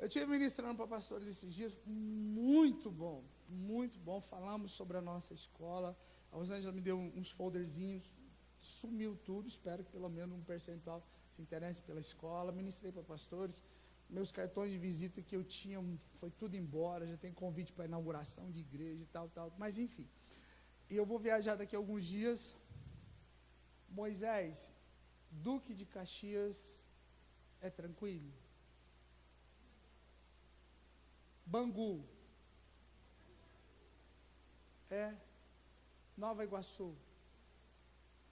Eu estive ministrando para pastores esses dias, muito bom, muito bom. Falamos sobre a nossa escola. A Rosângela me deu uns folderzinhos, sumiu tudo. Espero que pelo menos um percentual se interesse pela escola. Ministrei para pastores. Meus cartões de visita que eu tinha, foi tudo embora. Já tem convite para inauguração de igreja e tal. Mas enfim, e eu vou viajar daqui a alguns dias. Moisés, Duque de Caxias, é tranquilo? Bangu, é Nova Iguaçu.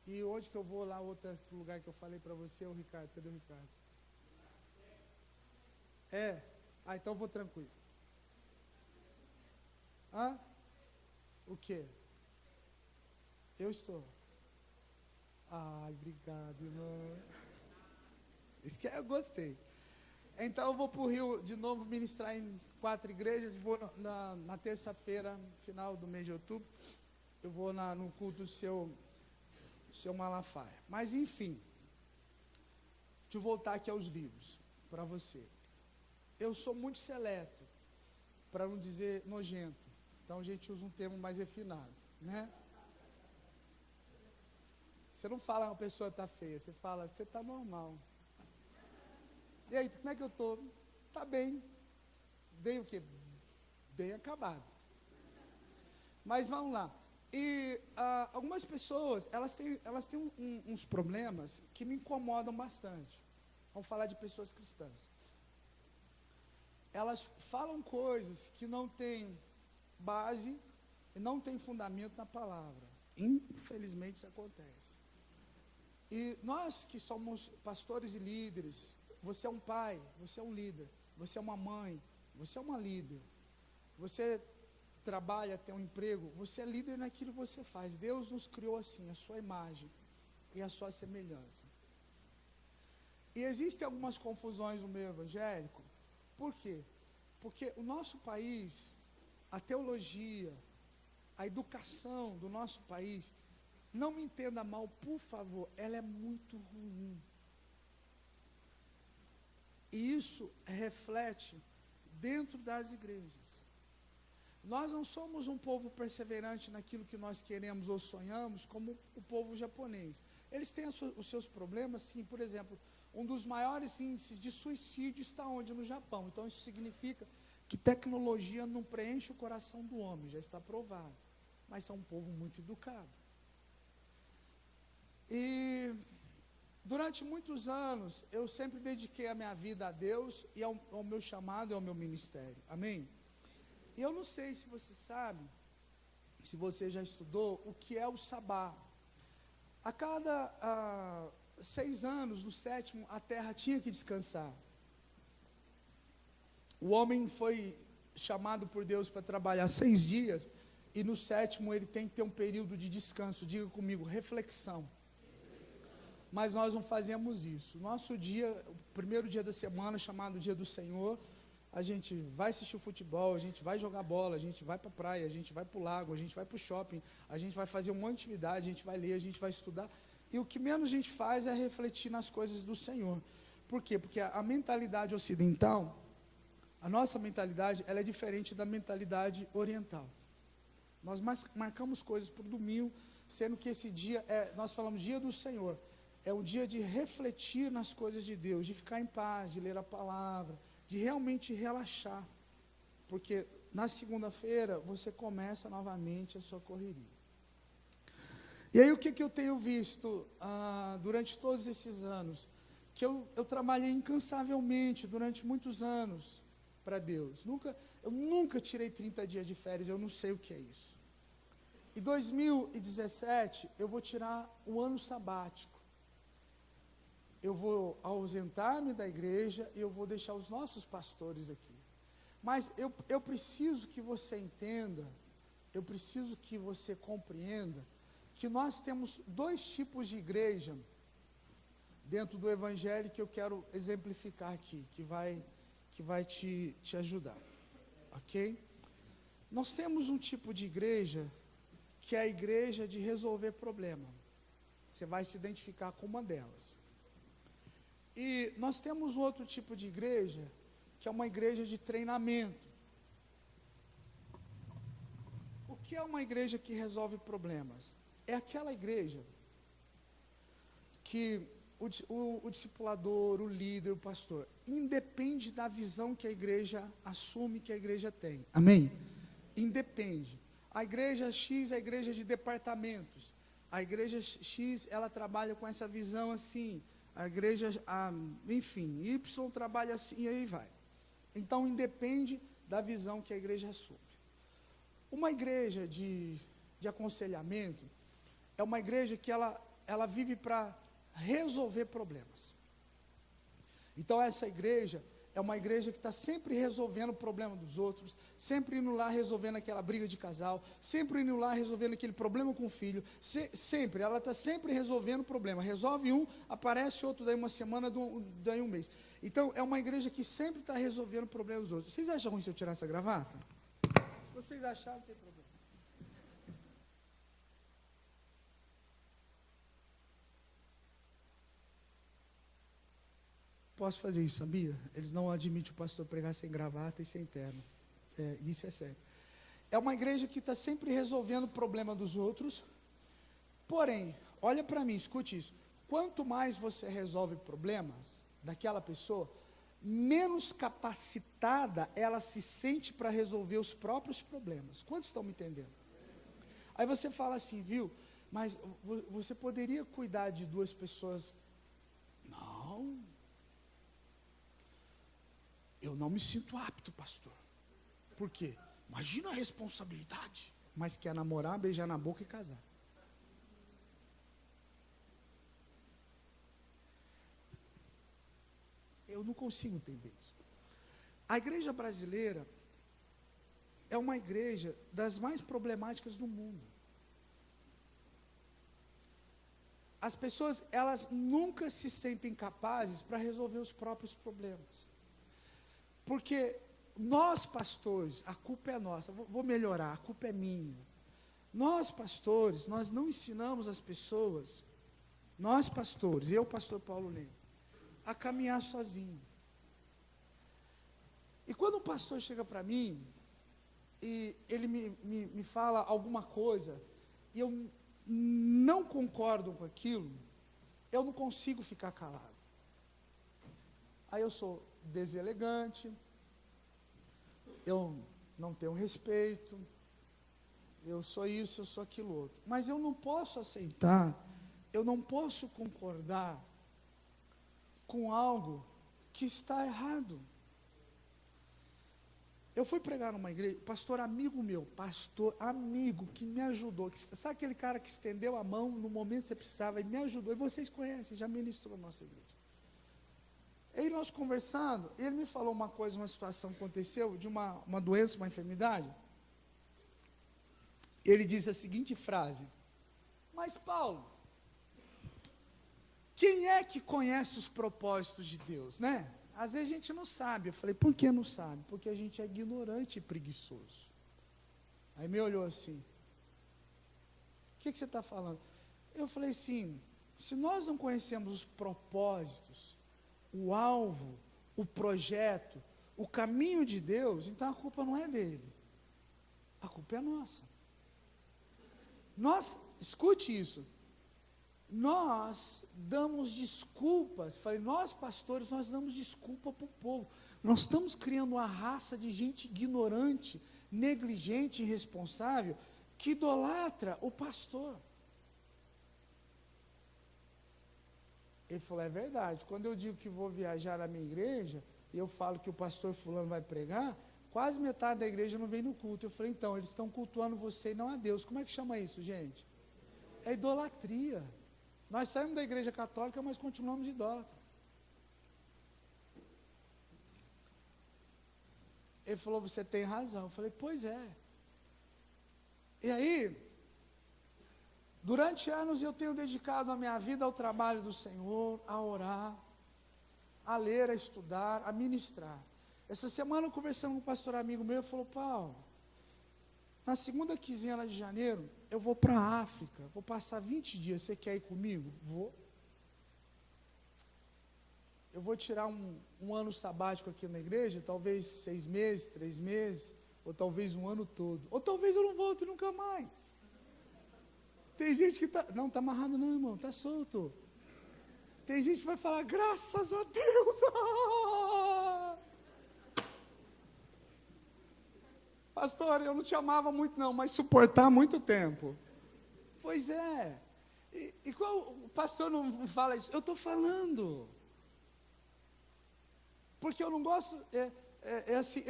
E onde que eu vou lá, outro lugar que eu falei para você, o Ricardo, cadê o Ricardo? Então eu vou tranquilo. O quê? Eu estou. Ai, obrigado, irmão. Isso que eu gostei. Então eu vou para o Rio de novo ministrar em 4 igrejas. Vou na terça-feira, final do mês de outubro. Eu vou no culto do seu Malafaia. Mas enfim, deixa eu voltar aqui aos livros para você. Eu sou muito seleto, para não dizer nojento. Então a gente usa um termo mais refinado, né? Você não fala uma pessoa está feia, você fala, você está normal. E aí, como é que eu estou? Está bem. Bem o quê? Bem acabado. Mas vamos lá. E algumas pessoas, elas têm uns problemas que me incomodam bastante. Vamos falar de pessoas cristãs. Elas falam coisas que não têm base e não têm fundamento na palavra. Infelizmente isso acontece. E nós que somos pastores e líderes, você é um pai, você é um líder, você é uma mãe, você é uma líder, você trabalha, tem um emprego, você é líder naquilo que você faz. Deus nos criou assim, a sua imagem e a sua semelhança. E existem algumas confusões no meio evangélico. Por quê? Porque o nosso país, a teologia, a educação do nosso país, não me entenda mal, por favor, ela é muito ruim. E isso reflete dentro das igrejas. Nós não somos um povo perseverante naquilo que nós queremos ou sonhamos, como o povo japonês. Eles têm os seus problemas, sim. Por exemplo, um dos maiores índices de suicídio está onde? No Japão. Então isso significa que tecnologia não preenche o coração do homem, já está provado. Mas são um povo muito educado. E durante muitos anos, eu sempre dediquei a minha vida a Deus e ao meu chamado e ao meu ministério. Amém? E eu não sei se você sabe, se você já estudou, o que é o sabá. A cada 6 anos, no 7º, a terra tinha que descansar. O homem foi chamado por Deus para trabalhar 6 dias, e no 7º ele tem que ter um período de descanso. Diga comigo, reflexão. Mas nós não fazemos isso. Nosso dia, o primeiro dia da semana, chamado Dia do Senhor, a gente vai assistir o futebol, a gente vai jogar bola, a gente vai para a praia, a gente vai para o lago, a gente vai para o shopping, a gente vai fazer um monte de atividade, a gente vai ler, a gente vai estudar. E o que menos a gente faz é refletir nas coisas do Senhor. Por quê? Porque a mentalidade ocidental, a nossa mentalidade, ela é diferente da mentalidade oriental. Nós marcamos coisas para o domingo, sendo que esse dia, nós falamos Dia do Senhor. É um dia de refletir nas coisas de Deus, de ficar em paz, de ler a palavra, de realmente relaxar. Porque na segunda-feira você começa novamente a sua correria. E aí o que eu tenho visto durante todos esses anos? Que eu trabalhei incansavelmente durante muitos anos para Deus. Eu nunca tirei 30 dias de férias, eu não sei o que é isso. Em 2017 eu vou tirar um ano sabático. Eu vou ausentar-me da igreja e eu vou deixar os nossos pastores aqui. Mas eu preciso que você entenda, eu preciso que você compreenda, que nós temos 2 tipos de igreja dentro do evangelho que eu quero exemplificar aqui, que vai te ajudar, ok? Nós temos um tipo de igreja que é a igreja de resolver problema. Você vai se identificar com uma delas. E nós temos outro tipo de igreja que é uma igreja de treinamento. O que é uma igreja que resolve problemas? É aquela igreja que o discipulador, o líder, o pastor, independe da visão que a igreja assume, que a igreja tem. Amém? Independe. A igreja X é a igreja de departamentos. A igreja X, ela trabalha com essa visão assim. A igreja, enfim, Y trabalha assim e aí vai. Então, independe da visão que a igreja assume. Uma igreja de aconselhamento é uma igreja que ela vive para resolver problemas. Então, essa igreja é uma igreja que está sempre resolvendo o problema dos outros, sempre indo lá resolvendo aquela briga de casal, sempre indo lá resolvendo aquele problema com o filho, sempre, ela está sempre resolvendo o problema. Resolve um, aparece outro daí uma semana, daí um mês. Então, é uma igreja que sempre está resolvendo o problema dos outros. Vocês acham ruim se eu tirar essa gravata? Se vocês acharem, não tem problema. Posso fazer isso, sabia? Eles não admitem o pastor pregar sem gravata e sem terno. Isso é sério. É uma igreja que está sempre resolvendo o problema dos outros. Porém, olha para mim, escute isso. Quanto mais você resolve problemas daquela pessoa, menos capacitada ela se sente para resolver os próprios problemas. Quantos estão me entendendo? Aí você fala assim, viu? Mas você poderia cuidar de duas pessoas? Não. Eu não me sinto apto, pastor. Por quê? Imagina a responsabilidade. Mas quer namorar, beijar na boca e casar. Eu não consigo entender isso. A igreja brasileira é uma igreja das mais problemáticas do mundo. As pessoas, elas nunca se sentem capazes para resolver os próprios problemas. Porque nós pastores, a culpa é nossa, vou melhorar, a culpa é minha. Nós pastores, nós não ensinamos as pessoas, nós pastores, eu pastor Paulo Leme, a caminhar sozinho. E quando o pastor chega para mim, e ele me fala alguma coisa, e eu não concordo com aquilo, eu não consigo ficar calado. Aí eu sou deselegante, eu não tenho respeito, eu sou isso, eu sou aquilo outro. Mas eu não posso aceitar, eu não posso concordar com algo que está errado. Eu fui pregar numa igreja, pastor amigo meu, pastor amigo, que me ajudou, sabe aquele cara que estendeu a mão no momento que você precisava e me ajudou, e vocês conhecem, já ministrou na nossa igreja. Aí nós conversando, ele me falou uma coisa, uma situação que aconteceu, de uma doença, uma enfermidade. Ele disse a seguinte frase: mas Paulo, quem é que conhece os propósitos de Deus, né? Às vezes a gente não sabe. Eu falei, por que não sabe? Porque a gente é ignorante e preguiçoso. Aí me olhou assim, o que você está falando? Eu falei assim, se nós não conhecemos os propósitos, o alvo, o projeto, o caminho de Deus, então a culpa não é dele, a culpa é nossa. Nós, escute isso, nós damos desculpas, falei, nós pastores, nós damos desculpa para o povo, nós estamos criando uma raça de gente ignorante, negligente, irresponsável, que idolatra o pastor. Ele falou, é verdade, quando eu digo que vou viajar na minha igreja, e eu falo que o pastor fulano vai pregar, quase metade da igreja não vem no culto. Eu falei, então, eles estão cultuando você e não a Deus. Como é que chama isso, gente? É idolatria. Nós saímos da igreja católica, mas continuamos idólatras. Ele falou, você tem razão. Eu falei, pois é. E aí, durante anos eu tenho dedicado a minha vida ao trabalho do Senhor, a orar, a ler, a estudar, a ministrar. Essa semana eu conversando com um pastor amigo meu, ele falou, Paulo, na segunda quinzena de janeiro, eu vou para a África, vou passar 20 dias, você quer ir comigo? Vou. eu vou tirar um ano sabático aqui na igreja, talvez 6 meses, 3 meses, ou talvez um ano todo, ou talvez eu não volte nunca mais. Tem gente que não está amarrado não, irmão, está solto. Tem gente que vai falar, graças a Deus. Pastor, eu não te amava muito não, mas suportar muito tempo. Pois é. E qual o pastor não fala isso? Eu estou falando. Porque eu não gosto, assim,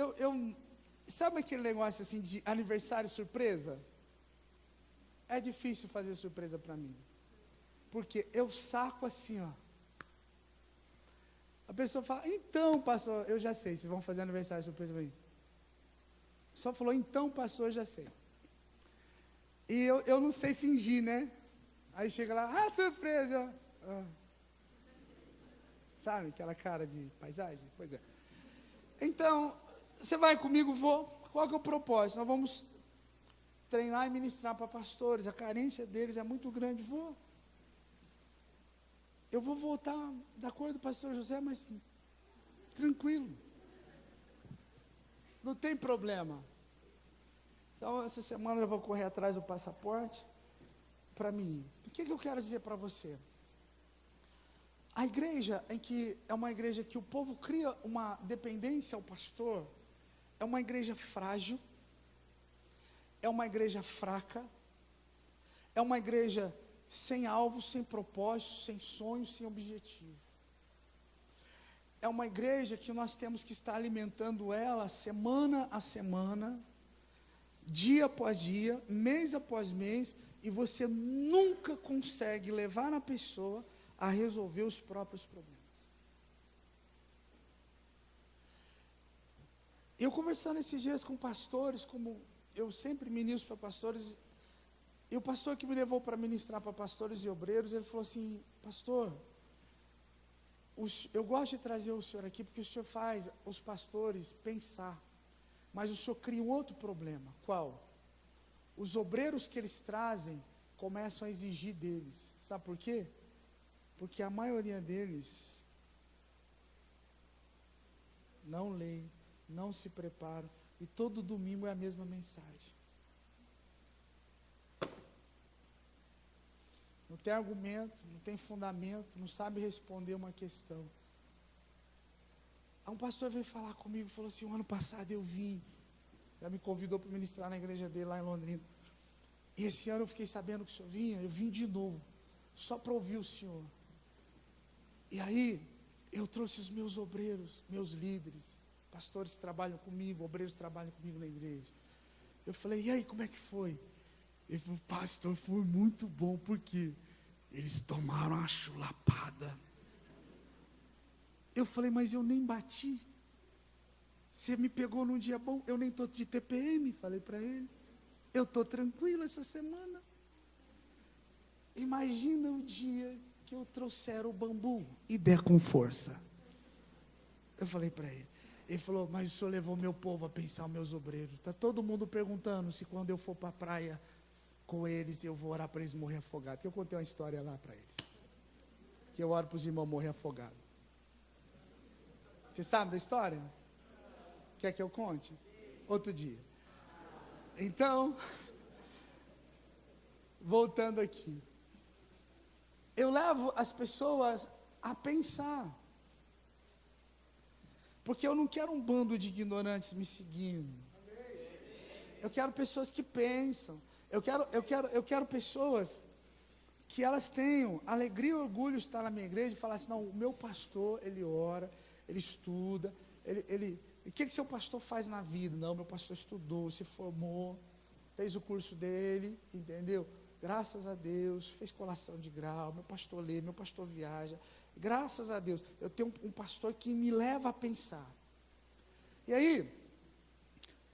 sabe aquele negócio assim de aniversário surpresa? É difícil fazer surpresa para mim. Porque eu saco assim, ó. A pessoa fala, então, pastor, eu já sei, vocês vão fazer aniversário surpresa para mim. Só falou, então, pastor, eu já sei. E eu não sei fingir, né? Aí chega lá, surpresa. Sabe, aquela cara de paisagem? Pois é. Então, você vai comigo? Vou. Qual que é o propósito? Nós vamos treinar e ministrar para pastores. A carência deles é muito grande. Vou. Eu vou voltar da cor do pastor José, mas tranquilo. Não tem problema. Então, essa semana eu vou correr atrás do passaporte para mim. O que eu quero dizer para você? A igreja é uma igreja que o povo cria uma dependência ao pastor, é uma igreja frágil, é uma igreja fraca, é uma igreja sem alvo, sem propósito, sem sonho, sem objetivo. É uma igreja que nós temos que estar alimentando ela semana a semana, dia após dia, mês após mês, e você nunca consegue levar a pessoa a resolver os próprios problemas. Eu conversando esses dias com pastores, como eu sempre ministro para pastores, e o pastor que me levou para ministrar para pastores e obreiros, ele falou assim, pastor, eu gosto de trazer o senhor aqui, porque o senhor faz os pastores pensar, mas o senhor cria um outro problema. Qual? Os obreiros que eles trazem, começam a exigir deles. Sabe por quê? Porque a maioria deles não lê, não se preparam, e todo domingo é a mesma mensagem. Não tem argumento, não tem fundamento, não sabe responder uma questão. Aí um pastor veio falar comigo, falou assim, o ano passado eu vim, já me convidou para ministrar na igreja dele lá em Londrina. E esse ano eu fiquei sabendo que o senhor vinha, eu vim de novo, só para ouvir o senhor. E aí, eu trouxe os meus obreiros, meus líderes, pastores que trabalham comigo, obreiros que trabalham comigo na igreja. Eu falei, e aí, como é que foi? Ele falou, pastor, foi muito bom, porque eles tomaram uma chulapada. Eu falei, mas eu nem bati. Você me pegou num dia bom, eu nem estou de TPM, falei para ele. Eu estou tranquilo essa semana. Imagina o dia que eu trouxer o bambu e der com força. Eu falei para ele. Ele falou, mas o senhor levou meu povo a pensar, meus obreiros. Está todo mundo perguntando se quando eu for para a praia com eles, eu vou orar para eles morrer afogados. Eu contei uma história lá para eles. Que eu oro para os irmãos morrer afogados. Você sabe da história? Quer que eu conte? Outro dia. Então, voltando aqui. Eu levo as pessoas a pensar. Porque eu não quero um bando de ignorantes me seguindo. Eu quero pessoas que pensam. Eu quero pessoas que elas tenham alegria e orgulho de estar na minha igreja e falar assim, não, o meu pastor, ele ora, ele estuda, o que seu pastor faz na vida? Não, meu pastor estudou, se formou, fez o curso dele, entendeu? Graças a Deus, fez colação de grau, meu pastor lê, meu pastor viaja. Graças a Deus, eu tenho um pastor que me leva a pensar. E aí,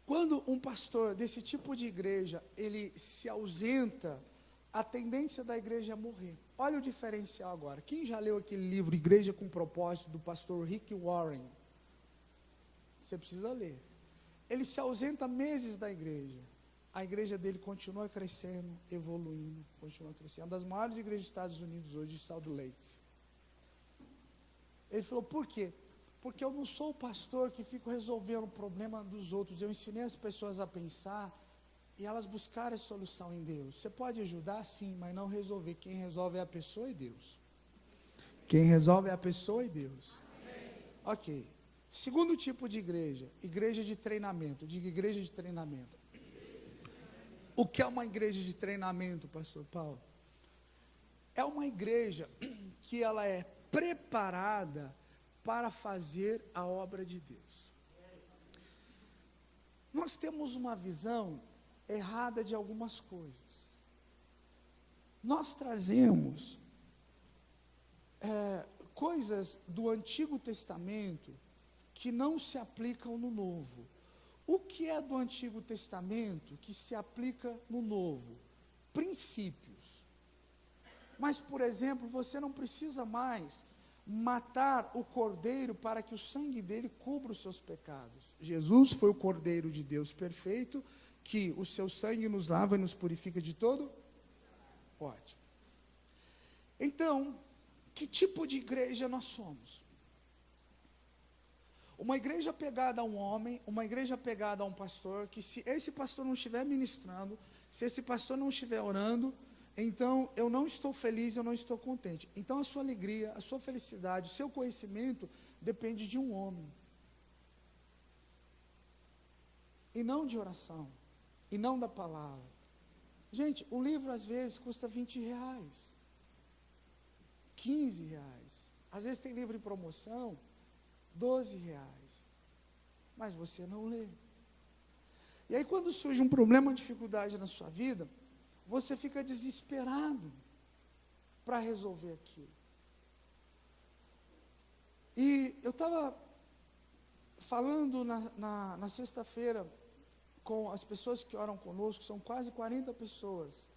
quando um pastor desse tipo de igreja, ele se ausenta, a tendência da igreja é morrer. Olha o diferencial agora. Quem já leu aquele livro, Igreja com Propósito, do pastor Rick Warren? Você precisa ler. Ele se ausenta meses da igreja. A igreja dele continua crescendo, evoluindo, continua crescendo. É uma das maiores igrejas dos Estados Unidos hoje, de Salt Lake. Ele falou, por quê? Porque eu não sou o pastor que fico resolvendo o problema dos outros. Eu ensinei as pessoas a pensar e elas buscarem a solução em Deus. Você pode ajudar, sim, mas não resolver. Quem resolve é a pessoa e Deus. Quem resolve é a pessoa e Deus. Ok. Segundo tipo de igreja, igreja de treinamento. Diga igreja de treinamento. O que é uma igreja de treinamento, pastor Paulo? É uma igreja que ela é preparada para fazer a obra de Deus. Nós temos uma visão errada de algumas coisas. Nós trazemos coisas do Antigo Testamento que não se aplicam no Novo. O que é do Antigo Testamento que se aplica no Novo? Princípios. Mas, por exemplo, você não precisa mais matar o cordeiro para que o sangue dele cubra os seus pecados. Jesus foi o cordeiro de Deus perfeito, que o seu sangue nos lava e nos purifica de todo? Ótimo. Então, que tipo de igreja nós somos? Uma igreja pegada a um homem, uma igreja pegada a um pastor, que se esse pastor não estiver ministrando, se esse pastor não estiver orando, então eu não estou feliz, eu não estou contente. Então a sua alegria, a sua felicidade, o seu conhecimento depende de um homem. E não de oração, e não da palavra. Gente, o livro às vezes custa R$20, R$15. Às vezes tem livro em promoção, R$12. Mas você não lê. E aí quando surge um problema, uma dificuldade na sua vida, você fica desesperado para resolver aquilo. E eu estava falando na sexta-feira com as pessoas que oram conosco, são quase 40 pessoas.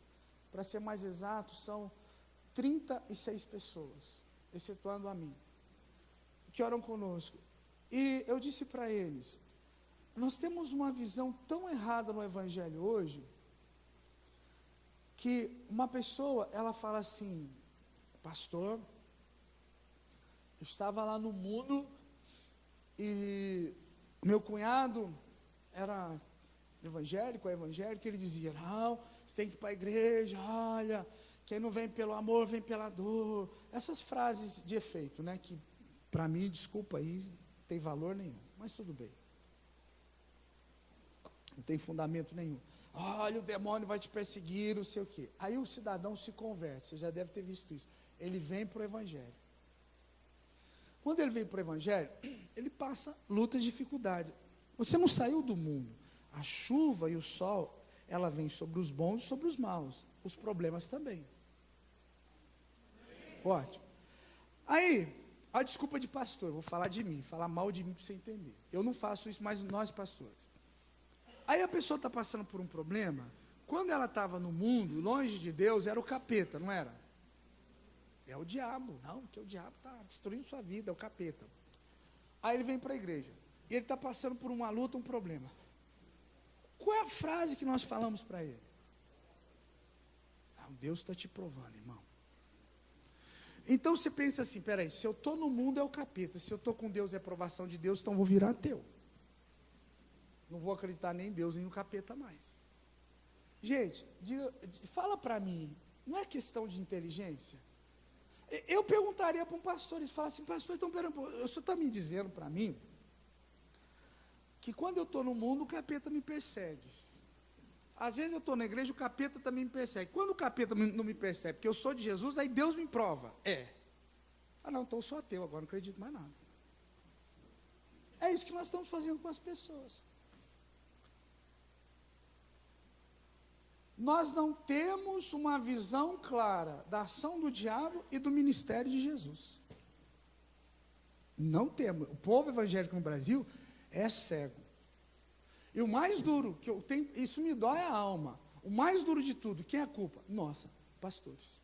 Para ser mais exato, são 36 pessoas, excetuando a mim, que oram conosco. E eu disse para eles, nós temos uma visão tão errada no Evangelho hoje, que uma pessoa, ela fala assim, pastor, eu estava lá no mundo e meu cunhado era evangélico, ele dizia, não, você tem que ir para a igreja, olha, quem não vem pelo amor, vem pela dor. Essas frases de efeito, né, que para mim, desculpa aí, não tem valor nenhum, mas tudo bem. Não tem fundamento nenhum. Olha, o demônio vai te perseguir, não sei o quê. Aí o cidadão se converte, você já deve ter visto isso. Ele vem para o Evangelho. Quando ele vem para o Evangelho, ele passa lutas, dificuldades. Você não saiu do mundo. A chuva e o sol, ela vem sobre os bons e sobre os maus. Os problemas também. Ótimo. Aí, a desculpa de pastor, vou falar de mim, falar mal de mim para você entender. Eu não faço isso, mas nós pastores. Aí a pessoa está passando por um problema, quando ela estava no mundo, longe de Deus, era o capeta, não era? É o diabo, não, porque o diabo está destruindo sua vida, é o capeta. Aí ele vem para a igreja, e ele está passando por uma luta, um problema. Qual é a frase que nós falamos para ele? Deus está te provando, irmão. Então você pensa assim, peraí, se eu estou no mundo é o capeta, se eu estou com Deus é a aprovação de Deus, então vou virar ateu. Não vou acreditar nem em Deus, nem no capeta mais. Gente, fala para mim, não é questão de inteligência? Eu perguntaria para um pastor, ele fala assim, pastor, então pera, o senhor está me dizendo para mim, que quando eu estou no mundo, o capeta me persegue. Às vezes eu estou na igreja, o capeta também me persegue. Quando o capeta não me persegue, porque eu sou de Jesus, aí Deus me prova. Não, então eu sou ateu, agora não acredito mais nada. É isso que nós estamos fazendo com as pessoas. Nós não temos uma visão clara da ação do diabo e do ministério de Jesus. Não temos. O povo evangélico no Brasil é cego. E o mais duro, que eu tenho, isso me dói a alma, o mais duro de tudo, quem é a culpa? Nossa, pastores.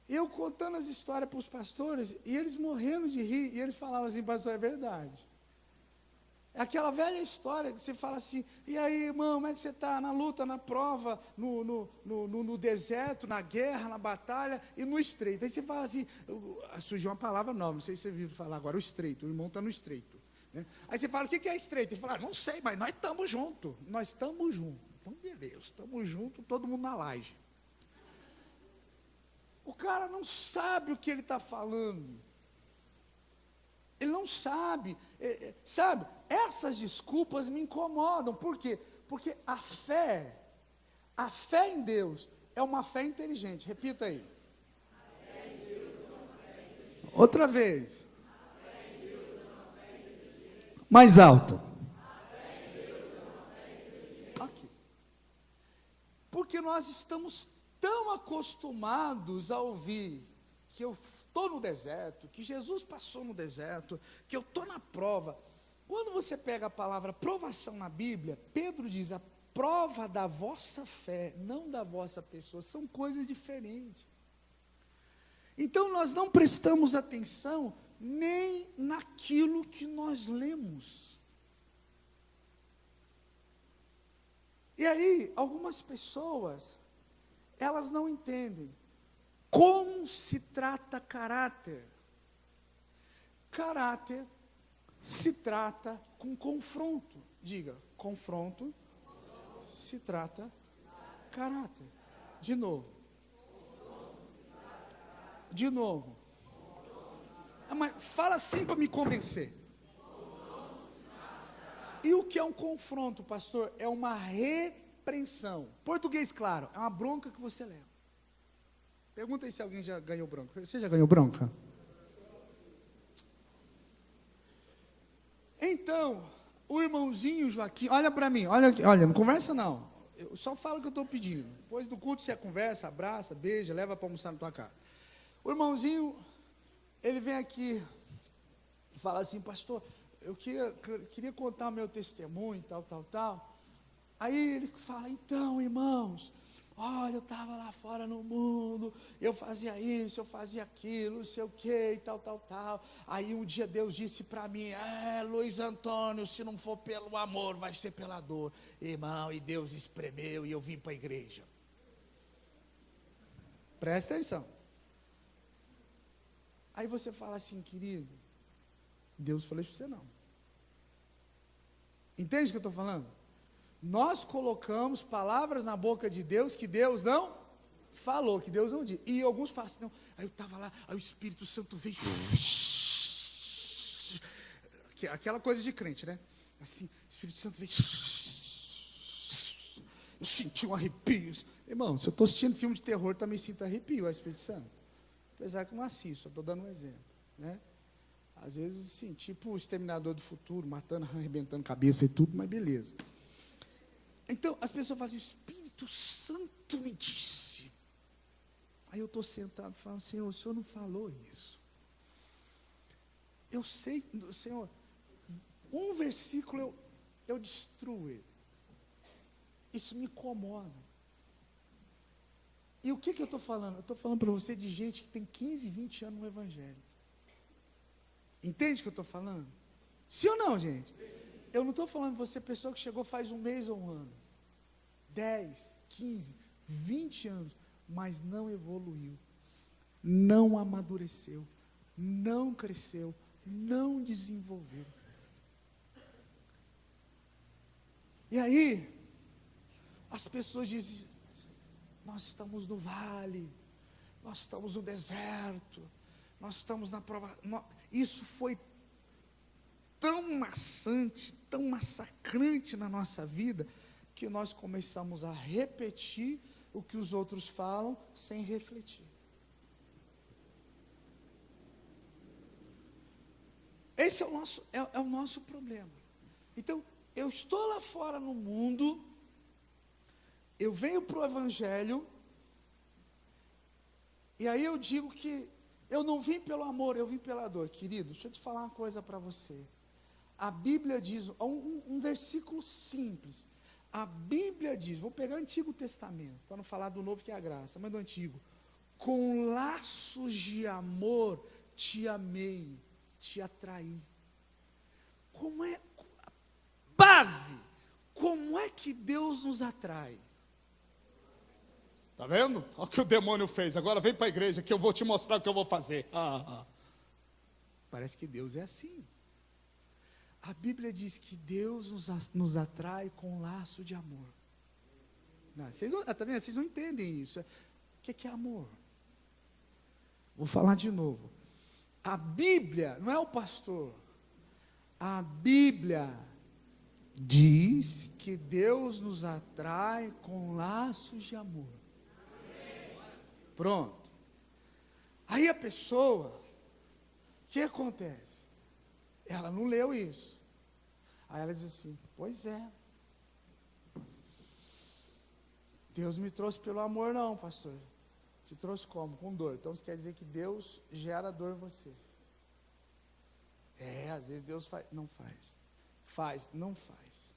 Eu contando as histórias para os pastores, e eles morrendo de rir, e eles falavam assim, pastor, é verdade. É aquela velha história que você fala assim, e aí, irmão, como é que você está? Na luta, na prova, no deserto, na guerra, na batalha e no estreito. Aí você fala assim, surgiu uma palavra nova, não sei se você viu falar agora, o estreito, o irmão está no estreito. Né? Aí você fala, o que é estreito? Ele fala, não sei, mas nós estamos juntos. Nós estamos juntos. Então, beleza, estamos juntos, todo mundo na laje. O cara não sabe o que ele está falando. Ele não sabe, sabe? Essas desculpas me incomodam. Por quê? Porque a fé em Deus é uma fé inteligente. Repita aí. A fé em Deus é uma fé inteligente. Outra vez. A fé em Deus é uma fé inteligente. Mais alto. A fé em Deus é uma fé inteligente. Aqui. Porque nós estamos tão acostumados a ouvir que eu estou no deserto, que Jesus passou no deserto, que eu estou na prova. Quando você pega a palavra provação na Bíblia, Pedro diz, a prova da vossa fé, não da vossa pessoa, são coisas diferentes. Então nós não prestamos atenção nem naquilo que nós lemos. E aí, algumas pessoas, elas não entendem como se trata caráter. Caráter se trata com confronto. Diga, confronto se trata caráter. De novo. De novo. Mas fala assim para me convencer. E o que é um confronto, pastor? É uma repreensão. Português claro, é uma bronca que você leva. Pergunta aí se alguém já ganhou bronca. Você já ganhou bronca? Então, o irmãozinho Joaquim, olha para mim, olha, não conversa não. Eu só falo o que eu estou pedindo. Depois do culto você conversa, abraça, beija, leva para almoçar na tua casa. O irmãozinho, ele vem aqui e fala assim, pastor, eu queria contar o meu testemunho, tal. Aí ele fala, então, irmãos, olha, eu estava lá fora no mundo, eu fazia isso, eu fazia aquilo, não sei o que, e tal. Aí um dia Deus disse para mim, Luiz Antônio, se não for pelo amor, vai ser pela dor. Irmão, e Deus espremeu e eu vim para a igreja. Presta atenção. Aí você fala assim, querido, Deus falou isso para você não. Entende o que eu estou falando? Nós colocamos palavras na boca de Deus que Deus não falou, que Deus não disse. E alguns falam assim, não, aí eu estava lá, aí o Espírito Santo veio. Aquela coisa de crente, né? Assim, o Espírito Santo veio. Eu senti um arrepio. Irmão, se eu estou assistindo filme de terror, também sinto arrepio, é o Espírito Santo. Apesar que eu não assisto, só estou dando um exemplo, né? Às vezes, assim, tipo o Exterminador do Futuro, matando, arrebentando cabeça e tudo, mas beleza. Então, as pessoas falam assim, o Espírito Santo me disse. Aí eu estou sentado e falo, Senhor, o Senhor não falou isso. Eu sei, Senhor, um versículo eu destruo ele. Isso me incomoda. E o que eu estou falando? Eu estou falando para você de gente que tem 15, 20 anos no Evangelho. Entende o que eu estou falando? Sim ou não, gente? Eu não estou falando de você, pessoa que chegou faz um mês ou um ano. 10, 15, 20 anos, mas não evoluiu. Não amadureceu. Não cresceu. Não desenvolveu. E aí, as pessoas dizem, nós estamos no vale, nós estamos no deserto, nós estamos na prova. Isso foi tão maçante, tão massacrante na nossa vida, que nós começamos a repetir o que os outros falam, sem refletir. Esse é o nosso problema. Então, eu estou lá fora no mundo, eu venho para o Evangelho, e aí eu digo que eu não vim pelo amor, eu vim pela dor. Querido, deixa eu te falar uma coisa para você. A Bíblia diz, um versículo simples, a Bíblia diz, vou pegar o Antigo Testamento, para não falar do Novo que é a graça, mas do Antigo. Com laços de amor te amei, te atraí. Como é, base. Como é que Deus nos atrai? Está vendo? Olha o que o demônio fez. Agora vem para a igreja que eu vou te mostrar o que eu vou fazer. Parece que Deus é assim. A Bíblia diz que Deus nos atrai com um laço de amor. Não, tá vendo? Vocês não entendem isso. O que é amor? Vou falar de novo. A Bíblia, não é o pastor. A Bíblia diz que Deus nos atrai com laços de amor. Pronto. Aí a pessoa, o que acontece? Ela não leu isso. Aí ela diz assim: pois é. Deus me trouxe pelo amor, não, pastor. Te trouxe como? Com dor. Então isso quer dizer que Deus gera dor em você. Às vezes Deus faz, não faz. Faz, não faz.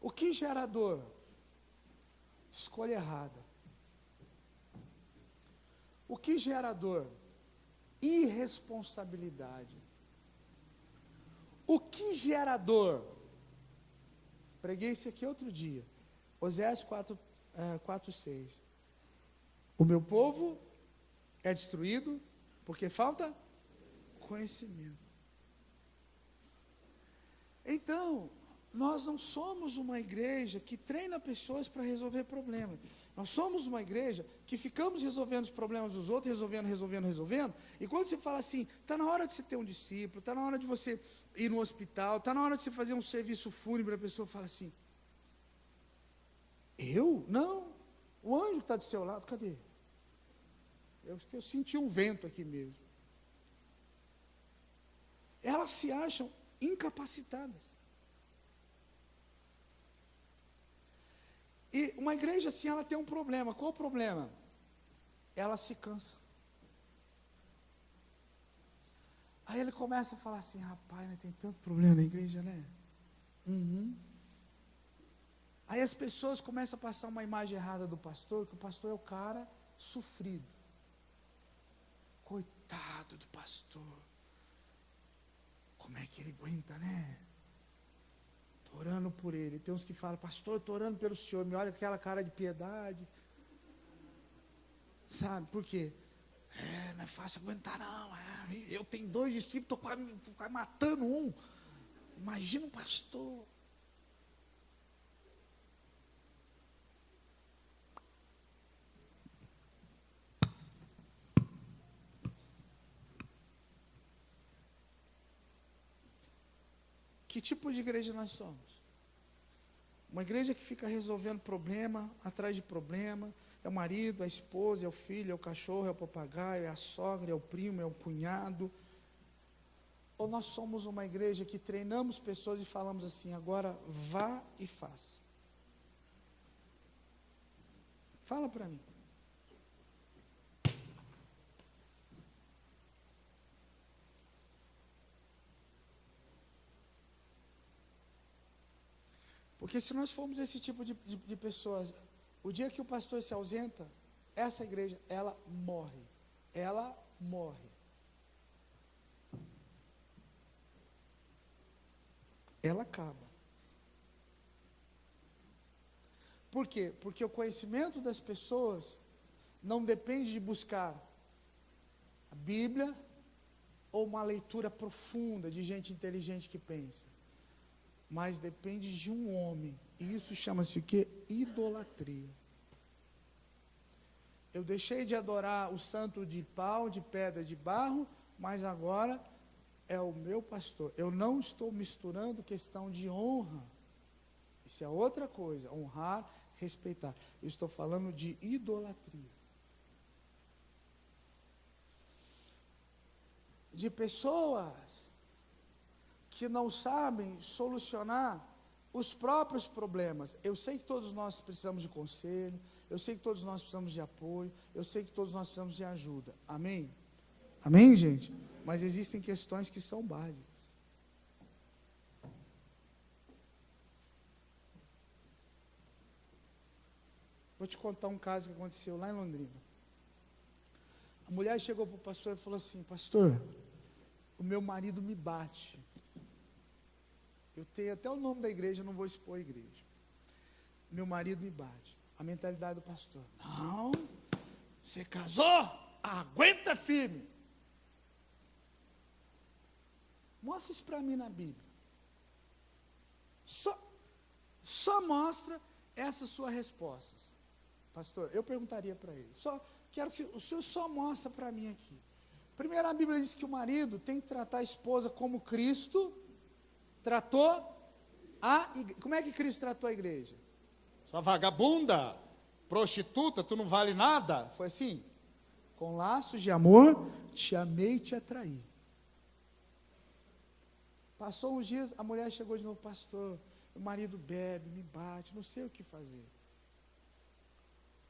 O que gera dor? Escolha errada. O que gera dor? Irresponsabilidade. O que gera dor? Preguei isso aqui outro dia. Oséias 4:6. O meu povo é destruído porque falta conhecimento. Então, nós não somos uma igreja que treina pessoas para resolver problemas. Nós somos uma igreja que ficamos resolvendo os problemas dos outros, resolvendo. E quando você fala assim, está na hora de você ter um discípulo, está na hora de você ir no hospital, está na hora de você fazer um serviço fúnebre, a pessoa fala assim: eu? Não. O anjo que está do seu lado, cadê? Eu senti um vento aqui mesmo. Elas se acham incapacitadas. E uma igreja assim, ela tem um problema. Qual o problema? Ela se cansa. Aí ele começa a falar assim: rapaz, mas tem tanto problema na igreja, né? Aí as pessoas começam a passar uma imagem errada do pastor, que o pastor é o cara sofrido. Coitado do pastor. Como é que ele aguenta, né? Estou orando por ele. Tem uns que falam: pastor, estou orando pelo senhor. Me olha com aquela cara de piedade. Sabe por quê? Não é fácil aguentar, não. Eu tenho 2 discípulos, estou quase matando um. Imagina um pastor. Que tipo de igreja nós somos? Uma igreja que fica resolvendo problema, atrás de problema. É o marido, a esposa, é o filho, é o cachorro, é o papagaio, é a sogra, é o primo, é o cunhado. Ou nós somos uma igreja que treinamos pessoas e falamos assim: agora vá e faça. Fala para mim. Porque se nós formos esse tipo de pessoas, o dia que o pastor se ausenta, essa igreja, ela morre. Ela morre. Ela acaba. Por quê? Porque o conhecimento das pessoas não depende de buscar a Bíblia ou uma leitura profunda de gente inteligente que pensa. Mas depende de um homem. E isso chama-se o quê? Idolatria. Eu deixei de adorar o santo de pau, de pedra, de barro, mas agora é o meu pastor. Eu não estou misturando questão de honra. Isso é outra coisa. Honrar, respeitar. Eu estou falando de idolatria. De pessoas que não sabem solucionar os próprios problemas. Eu sei que todos nós precisamos de conselho, eu sei que todos nós precisamos de apoio, eu sei que todos nós precisamos de ajuda. Amém? Amém, gente? Mas existem questões que são básicas. Vou te contar um caso que aconteceu lá em Londrina. A mulher chegou para o pastor e falou assim: pastor, o meu marido me bate. Eu tenho até o nome da igreja, não vou expor a igreja. Meu marido me bate. A mentalidade do pastor: não, você casou? Aguenta firme. Mostra isso para mim na Bíblia. Só mostra essas suas respostas. Pastor, eu perguntaria para ele. Quero que o senhor só mostra para mim aqui. Primeiro, a Bíblia diz que o marido tem que tratar a esposa como Cristo tratou a igreja. Como é que Cristo tratou a igreja? Sua vagabunda, prostituta, tu não vale nada. Foi assim? Com laços de amor, te amei e te atraí. Passou uns dias, a mulher chegou de novo: pastor, o marido bebe, me bate, não sei o que fazer.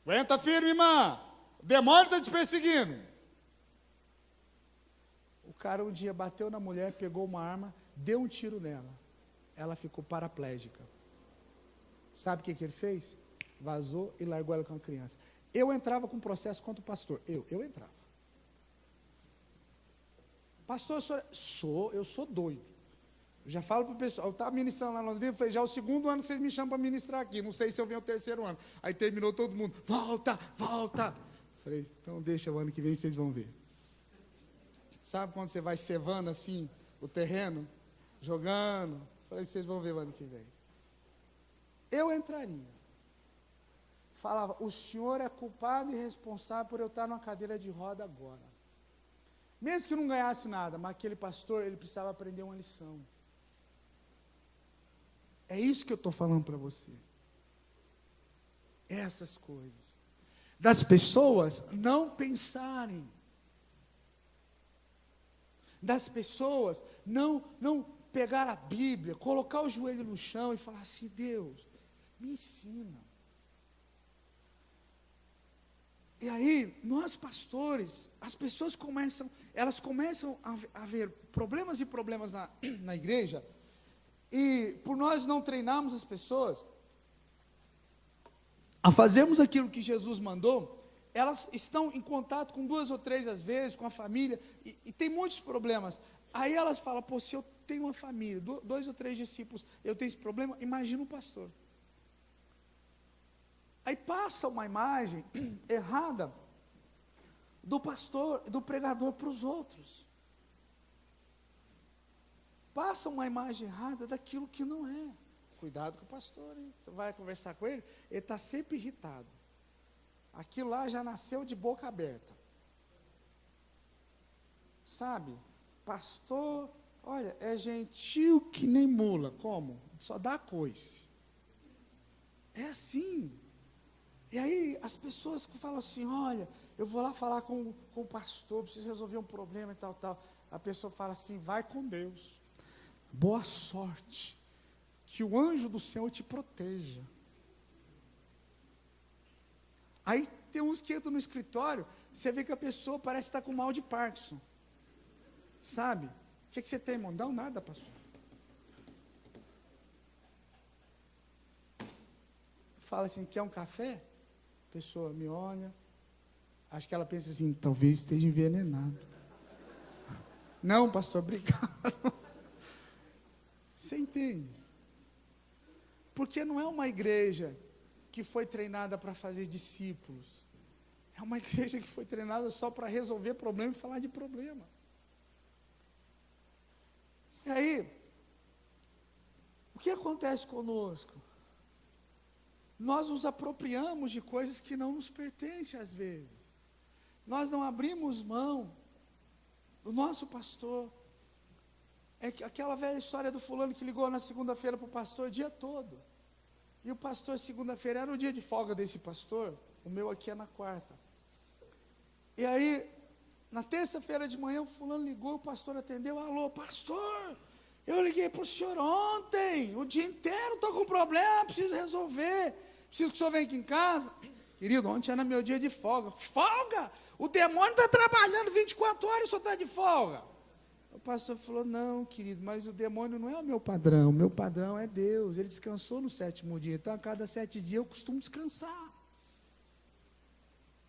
Aguenta firme, irmã, o demônio está te perseguindo. O cara um dia bateu na mulher, pegou uma arma, deu um tiro nela. Ela ficou paraplégica. Sabe o que ele fez? Vazou e largou ela com a criança. Eu entrava com processo contra o pastor. Eu entrava. Pastor, eu sou doido. Eu já falo para o pessoal, eu estava ministrando lá no Londrina, falei: já é o segundo ano que vocês me chamam para ministrar aqui, não sei se eu venho o terceiro ano. Aí terminou todo mundo: volta. Falei: então deixa, o ano que vem vocês vão ver. Sabe quando você vai cevando assim o terreno, jogando? Falei: vocês vão ver o ano que vem. Eu entraria. Falava: o senhor é culpado e responsável por eu estar numa cadeira de roda agora. Mesmo que não ganhasse nada, mas aquele pastor, ele precisava aprender uma lição. É isso que eu estou falando para você. Essas coisas. Das pessoas não pensarem. Das pessoas não pegar a Bíblia, colocar o joelho no chão e falar assim: Deus, me ensina. E aí, nós pastores, as pessoas começam a ver problemas e problemas na igreja, e por nós não treinarmos as pessoas a fazermos aquilo que Jesus mandou, elas estão em contato com 2 ou 3 às vezes, com a família, e tem muitos problemas. Aí elas falam: pô, se eu tenho uma família, 2 ou 3 discípulos, eu tenho esse problema, imagina o pastor. Aí passa uma imagem errada do pastor, do pregador para os outros. Passa uma imagem errada daquilo que não é. Cuidado com o pastor, hein? Tu vai conversar com ele, ele está sempre irritado. Aquilo lá já nasceu de boca aberta. Sabe? Pastor, olha, é gentil que nem mula. Como? Só dá coice. É assim. E aí as pessoas que falam assim: olha, eu vou lá falar com o pastor, preciso resolver um problema e tal. A pessoa fala assim: vai com Deus. Boa sorte. Que o anjo do Senhor te proteja. Aí tem uns que entram no escritório, você vê que a pessoa parece estar com mal de Parkinson. Sabe? O que você tem, irmão? Não, nada, pastor. Fala assim: quer um café? A pessoa me olha. Acho que ela pensa assim: talvez esteja envenenado. Não, pastor, obrigado. Você entende? Porque não é uma igreja que foi treinada para fazer discípulos. É uma igreja que foi treinada só para resolver problema e falar de problema. E aí, o que acontece conosco? Nós nos apropriamos de coisas que não nos pertencem às vezes. Nós não abrimos mão do nosso pastor. É aquela velha história do fulano que ligou na segunda-feira para o pastor o dia todo. E o pastor, segunda-feira, era o dia de folga desse pastor. O meu aqui é na quarta. E aí, na terça-feira de manhã, o fulano ligou, o pastor atendeu: alô, pastor, eu liguei para o senhor ontem, o dia inteiro, estou com um problema, preciso resolver. Preciso que o senhor venha aqui em casa. Querido, ontem era meu dia de folga. Folga? O demônio está trabalhando 24 horas e o senhor está de folga. O pastor falou: não, querido, mas o demônio não é o meu padrão é Deus. Ele descansou no 7º dia, então a cada 7 dias eu costumo descansar.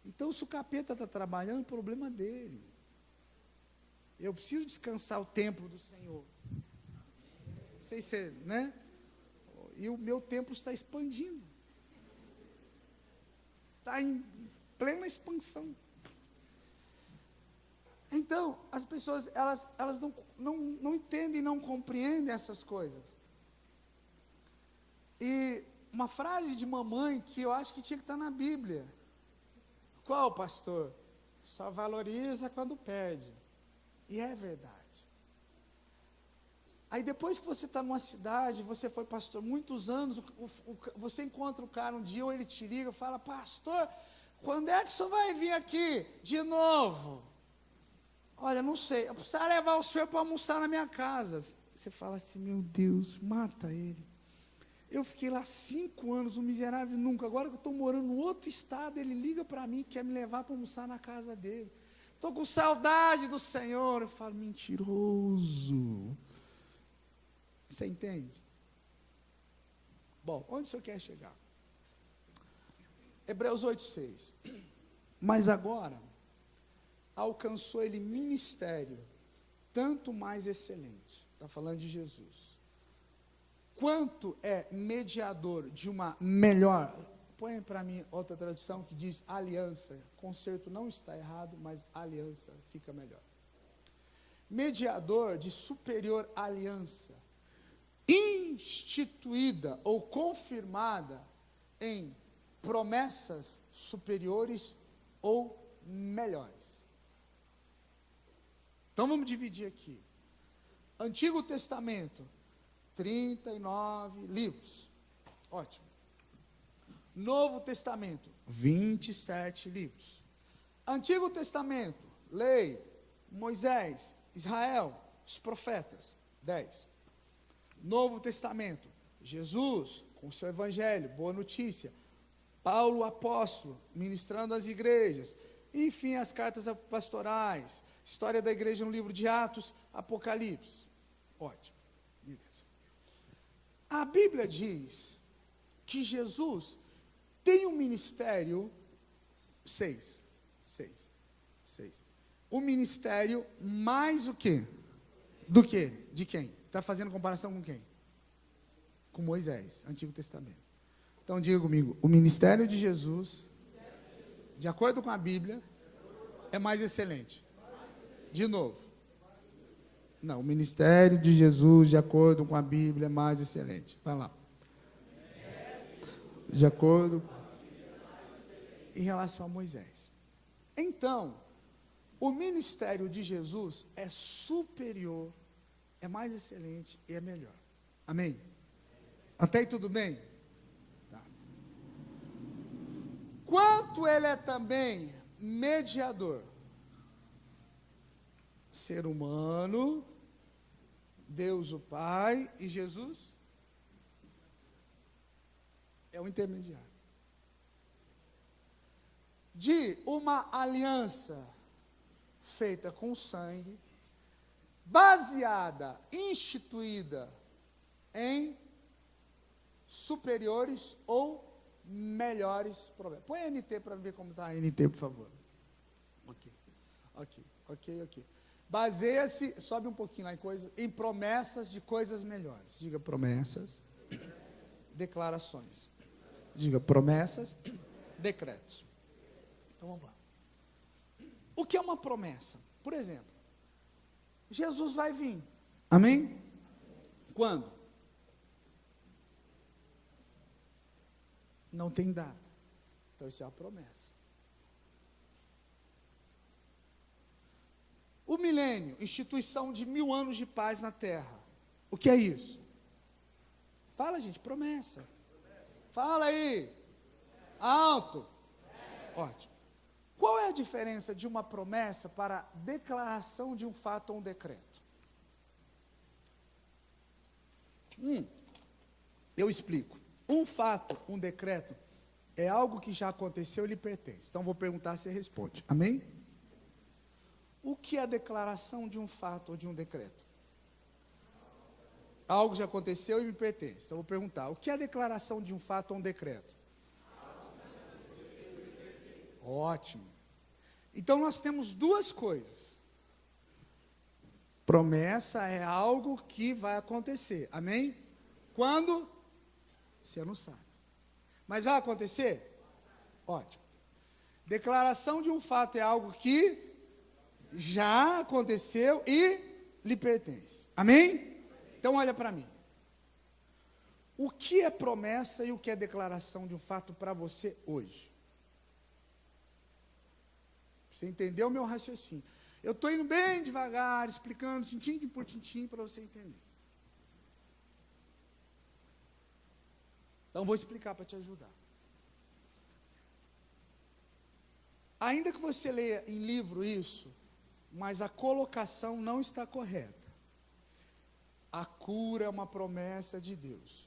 Então, se o capeta está trabalhando, o problema é dele. Eu preciso descansar o templo do Senhor. sei se, né? E o meu templo está expandindo. Está em plena expansão. Então, as pessoas, elas não entendem, não compreendem essas coisas. E uma frase de mamãe que eu acho que tinha que estar na Bíblia. Qual, pastor? Só valoriza quando perde. E é verdade. Aí depois que você está numa cidade, você foi pastor muitos anos, você encontra o cara um dia, ou ele te liga e fala, pastor, quando é que o senhor vai vir aqui de novo? Olha, não sei, eu preciso levar o senhor para almoçar na minha casa. Você fala assim, meu Deus, mata ele. Eu fiquei lá 5 anos, um miserável nunca. Agora que eu estou morando em outro estado, ele liga para mim, quer me levar para almoçar na casa dele. Estou com saudade do Senhor. Eu falo, mentiroso. Você entende? Bom, onde o senhor quer chegar? Hebreus 8:6. Mas agora, alcançou ele ministério, tanto mais excelente. Está falando de Jesus. Quanto é mediador de uma melhor, põe para mim outra tradução que diz aliança, concerto não está errado, mas aliança fica melhor. Mediador de superior aliança, instituída ou confirmada em promessas superiores ou melhores. Então vamos dividir aqui. Antigo Testamento, 39 livros. Ótimo. Novo Testamento, 27 livros. Antigo Testamento, lei, Moisés, Israel, os profetas, 10. Novo Testamento, Jesus, com o seu evangelho, boa notícia. Paulo, apóstolo, ministrando às igrejas. Enfim, as cartas pastorais, história da igreja no livro de Atos, Apocalipse. Ótimo. Beleza. A Bíblia diz que Jesus tem um ministério, 6. Um ministério mais o quê? Do quê? De quem? Está fazendo comparação com quem? Com Moisés, Antigo Testamento. Então diga comigo, o ministério de Jesus, de acordo com a Bíblia, é mais excelente. De novo. Não, o ministério de Jesus, de acordo com a Bíblia, é mais excelente. Vai lá. De acordo em relação a Moisés. Então, o ministério de Jesus é superior, é mais excelente e é melhor. Amém? Até aí tudo bem? Tá. Quanto ele é também mediador. Ser humano, Deus o Pai e Jesus é o intermediário. De uma aliança feita com sangue, baseada, instituída em superiores ou melhores problemas. Põe a NT para ver como está a NT, por favor. Ok. Baseia-se, sobe um pouquinho lá em promessas de coisas melhores. Diga promessas, declarações. Diga promessas, decretos. Então vamos lá. O que é uma promessa? Por exemplo, Jesus vai vir. Amém? Quando? Não tem data. Então isso é uma promessa. O milênio, instituição de 1000 anos de paz na terra. O que é isso? Fala, gente, promessa. Fala aí. Alto. Ótimo. Qual é a diferença de uma promessa para a declaração de um fato ou um decreto? Eu explico. Um fato, um decreto, é algo que já aconteceu e lhe pertence. Então vou perguntar, você responde. Amém? O que é a declaração de um fato ou de um decreto? Algo já aconteceu e me pertence. Então vou perguntar, o que é a declaração de um fato ou um decreto? Ótimo. Então nós temos duas coisas. Promessa é algo que vai acontecer. Amém? Quando? Você não sabe. Mas vai acontecer? Ótimo. Declaração de um fato é algo que já aconteceu e lhe pertence. Amém? Então olha para mim. O que é promessa e o que é declaração de um fato para você hoje? Você entendeu o meu raciocínio? Eu estou indo bem devagar, explicando tintim por tintim para você entender. Então vou explicar para te ajudar. Ainda que você leia em livro isso, mas a colocação não está correta. A cura é uma promessa de Deus.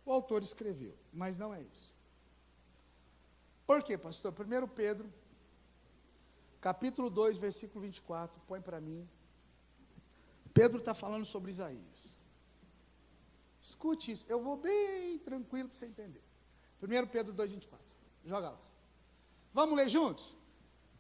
O autor escreveu, mas não é isso. Por quê, pastor? 1 Pedro, capítulo 2, versículo 24, põe para mim. Pedro está falando sobre Isaías. Escute isso, eu vou bem tranquilo para você entender. 1 Pedro 2, 24, joga lá. Vamos ler juntos?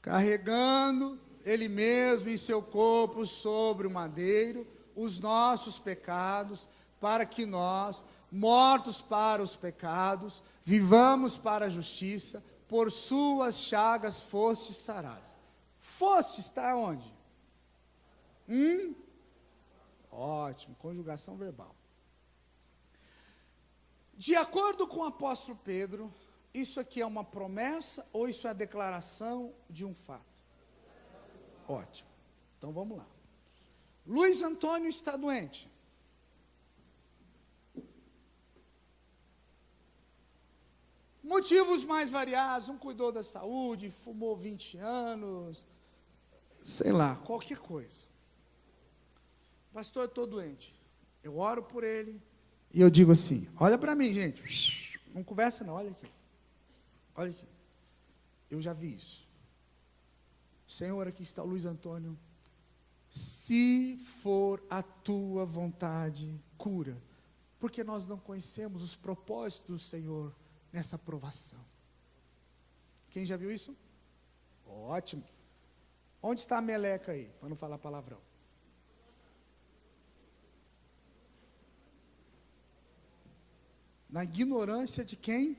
Carregando Ele mesmo em seu corpo sobre o madeiro, os nossos pecados, para que nós, mortos para os pecados, vivamos para a justiça, por suas chagas fostes sarados. Foste está onde? Ótimo, conjugação verbal. De acordo com o apóstolo Pedro, isso aqui é uma promessa ou isso é a declaração de um fato? Ótimo. Então vamos lá. Luiz Antônio está doente. Motivos mais variados, um cuidou da saúde, fumou 20 anos, sei lá, qualquer coisa. Pastor, estou doente. Eu oro por ele e eu digo assim, olha para mim, gente. Não conversa não, olha aqui. Olha aqui. Eu já vi isso. Senhor, aqui está o Luiz Antônio. Se for a tua vontade, cura. Porque nós não conhecemos os propósitos do Senhor nessa provação. Quem já viu isso? Ótimo. Onde está a meleca aí? Para não falar palavrão. Na ignorância de quem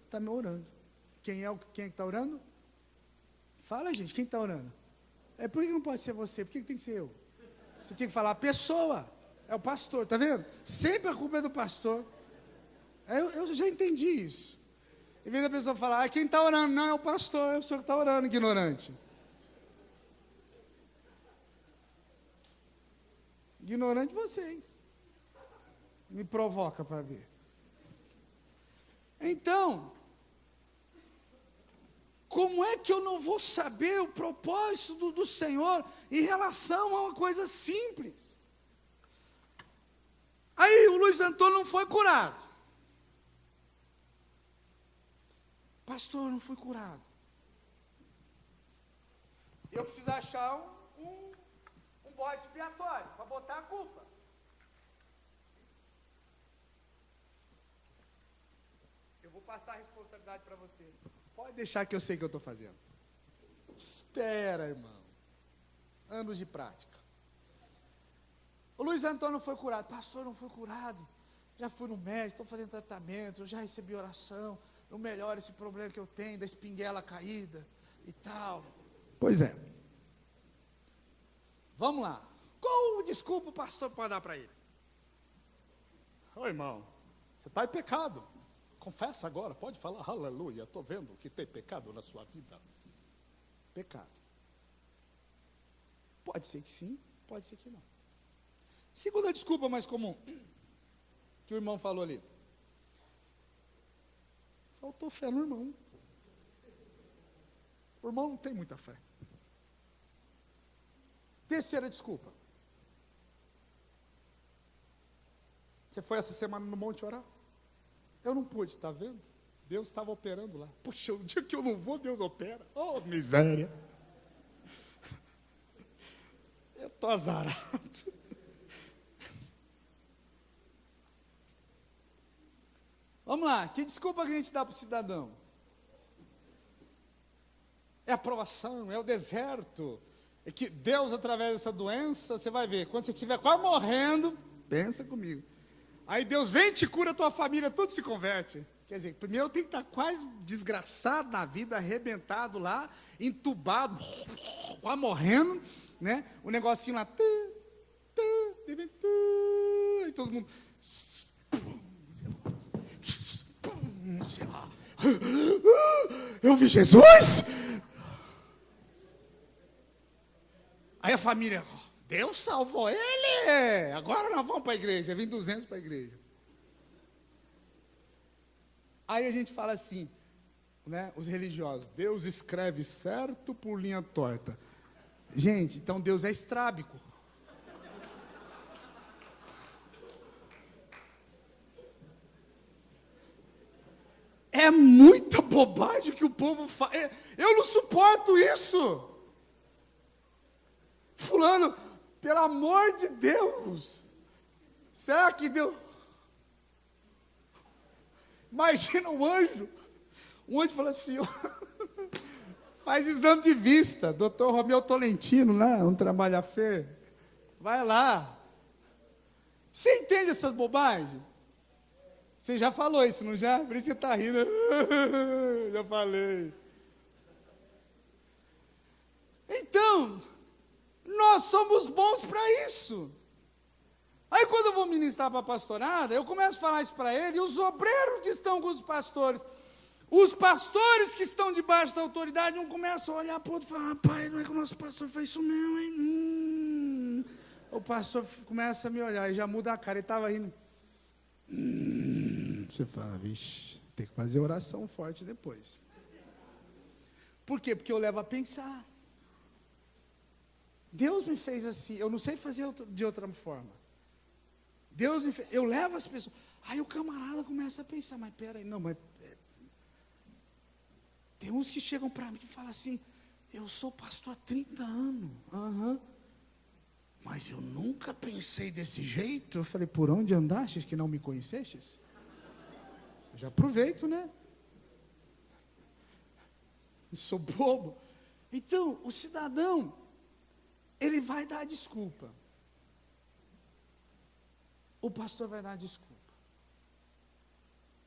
está me orando. Quem é que está orando? Fala, gente, quem está orando? Por que não pode ser você? Por que tem que ser eu? Você tinha que falar a pessoa. É o pastor, está vendo? Sempre a culpa é do pastor. Eu já entendi isso. Em vez da pessoa falar, quem está orando? Não, é o pastor, é o senhor que está orando, ignorante. Ignorante vocês. Me provoca para ver. Então, como é que eu não vou saber o propósito do Senhor em relação a uma coisa simples? Aí o Luiz Antônio não foi curado. Pastor, não fui curado. Eu preciso achar um bode expiatório para botar a culpa. Eu vou passar a responsabilidade para você. Pode deixar que eu sei o que eu estou fazendo. Espera, irmão. Anos de prática. O Luiz Antônio não foi curado. Pastor, não foi curado. Já fui no médico, estou fazendo tratamento, eu já recebi oração. Eu melhoro esse problema que eu tenho, da espinguela caída e tal. Pois é. Vamos lá. Qual desculpa o pastor pode dar para ele? Ô irmão, você está em pecado. Confessa agora, pode falar, aleluia, estou vendo que tem pecado na sua vida. Pecado. Pode ser que sim, pode ser que não. Segunda desculpa mais comum, que o irmão falou ali. Faltou fé no irmão. O irmão não tem muita fé. Terceira desculpa. Você foi essa semana no monte orar? Eu não pude, está vendo? Deus estava operando lá. Puxa, o dia que eu não vou, Deus opera. Oh, miséria. Eu estou azarado. Vamos lá, que desculpa que a gente dá para o cidadão? É a provação, é o deserto, É que Deus, através dessa doença, você vai ver, quando você estiver quase morrendo, pensa comigo. Aí Deus vem e te cura, a tua família, tudo se converte. Quer dizer, primeiro eu tenho que estar quase desgraçado na vida, arrebentado lá, entubado, quase morrendo, né? O negocinho lá, e todo mundo, sei lá, eu vi Jesus. Aí a família, Deus salvou ele, agora nós vamos para a igreja, vem 200 para a igreja. Aí a gente fala assim, né, os religiosos, Deus escreve certo por linha torta. Gente, então Deus é estrábico. É muita bobagem que o povo faz. Eu não suporto isso. Fulano, pelo amor de Deus, será que Deus... Imagina um anjo fala assim, faz exame de vista, doutor Romeu Tolentino, lá, um trabalha-fer, vai lá. Você entende essas bobagens? Você já falou isso, não já? Por isso você está rindo. Já falei. Então, nós somos bons para isso. Aí quando eu vou ministrar para a pastorada, eu começo a falar isso para ele, e os obreiros que estão com os pastores que estão debaixo da autoridade, um começa a olhar para o outro e falar, rapaz, não é que o nosso pastor fez isso mesmo, hein? O pastor começa a me olhar e já muda a cara, ele estava rindo. Você fala, vixe, tem que fazer oração forte depois. Por quê? Porque eu levo a pensar. Deus me fez assim, eu não sei fazer de outra forma. Deus me fez, eu levo as pessoas. Aí o camarada começa a pensar, mas peraí, não, mas... Tem uns que chegam para mim e falam assim, eu sou pastor há 30 anos. Mas eu nunca pensei desse jeito. Eu falei, por onde andastes que não me conhecestes? Eu já aproveito, né? Eu sou bobo. Então, o cidadão, ele vai dar desculpa. O pastor vai dar desculpa.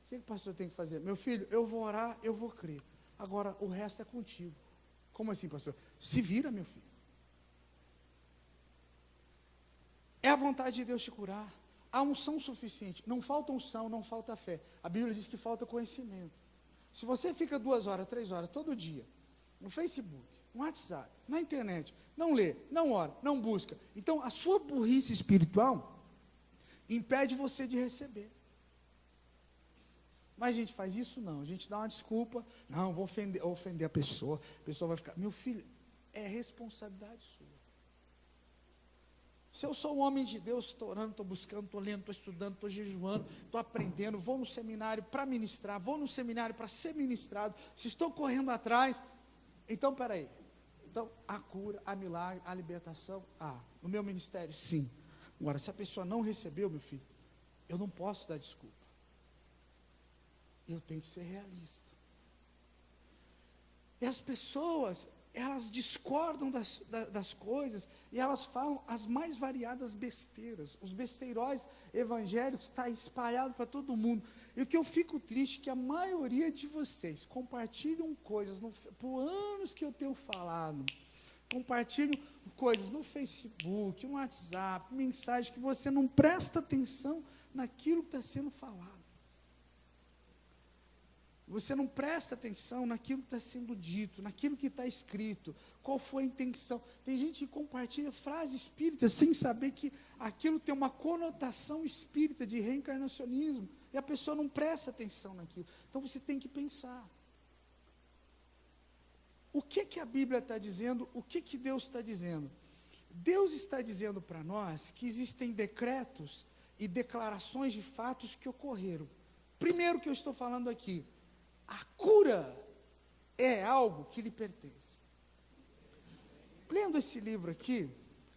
O que o pastor tem que fazer? Meu filho, eu vou orar, eu vou crer. Agora, o resto é contigo. Como assim, pastor? Se vira, meu filho. É a vontade de Deus te curar. Há unção suficiente. Não falta unção, não falta fé. A Bíblia diz que falta conhecimento. Se você fica 2 horas, 3 horas, todo dia, no Facebook, no WhatsApp, na internet, não lê, não ora, não busca, então a sua burrice espiritual impede você de receber. Mas a gente faz isso? Não. A gente dá uma desculpa. Não, vou ofender a pessoa vai ficar... Meu filho, é responsabilidade sua. Se eu sou um homem de Deus, estou orando, estou buscando, estou lendo, estou estudando, estou jejuando, estou aprendendo, vou no seminário para ministrar, vou no seminário para ser ministrado, se estou correndo atrás, então, peraí. Então, a cura, a milagre, a libertação, no meu ministério, sim. Agora, se a pessoa não recebeu, meu filho, eu não posso dar desculpa. Eu tenho que ser realista. E as pessoas, elas discordam das coisas e elas falam as mais variadas besteiras. Os besteiróis evangélicos estão espalhados para todo mundo. E o que eu fico triste é que a maioria de vocês compartilham coisas, por anos que eu tenho falado, compartilham coisas no Facebook, no WhatsApp, mensagens que você não presta atenção naquilo que está sendo falado. Você não presta atenção naquilo que está sendo dito, naquilo que está escrito, qual foi a intenção. Tem gente que compartilha frases espíritas sem saber que aquilo tem uma conotação espírita de reencarnacionismo, e a pessoa não presta atenção naquilo. Então você tem que pensar. O que a Bíblia está dizendo? O que Deus está dizendo? Deus está dizendo para nós que existem decretos e declarações de fatos que ocorreram. Primeiro que eu estou falando aqui, a cura é algo que lhe pertence. Lendo esse livro aqui,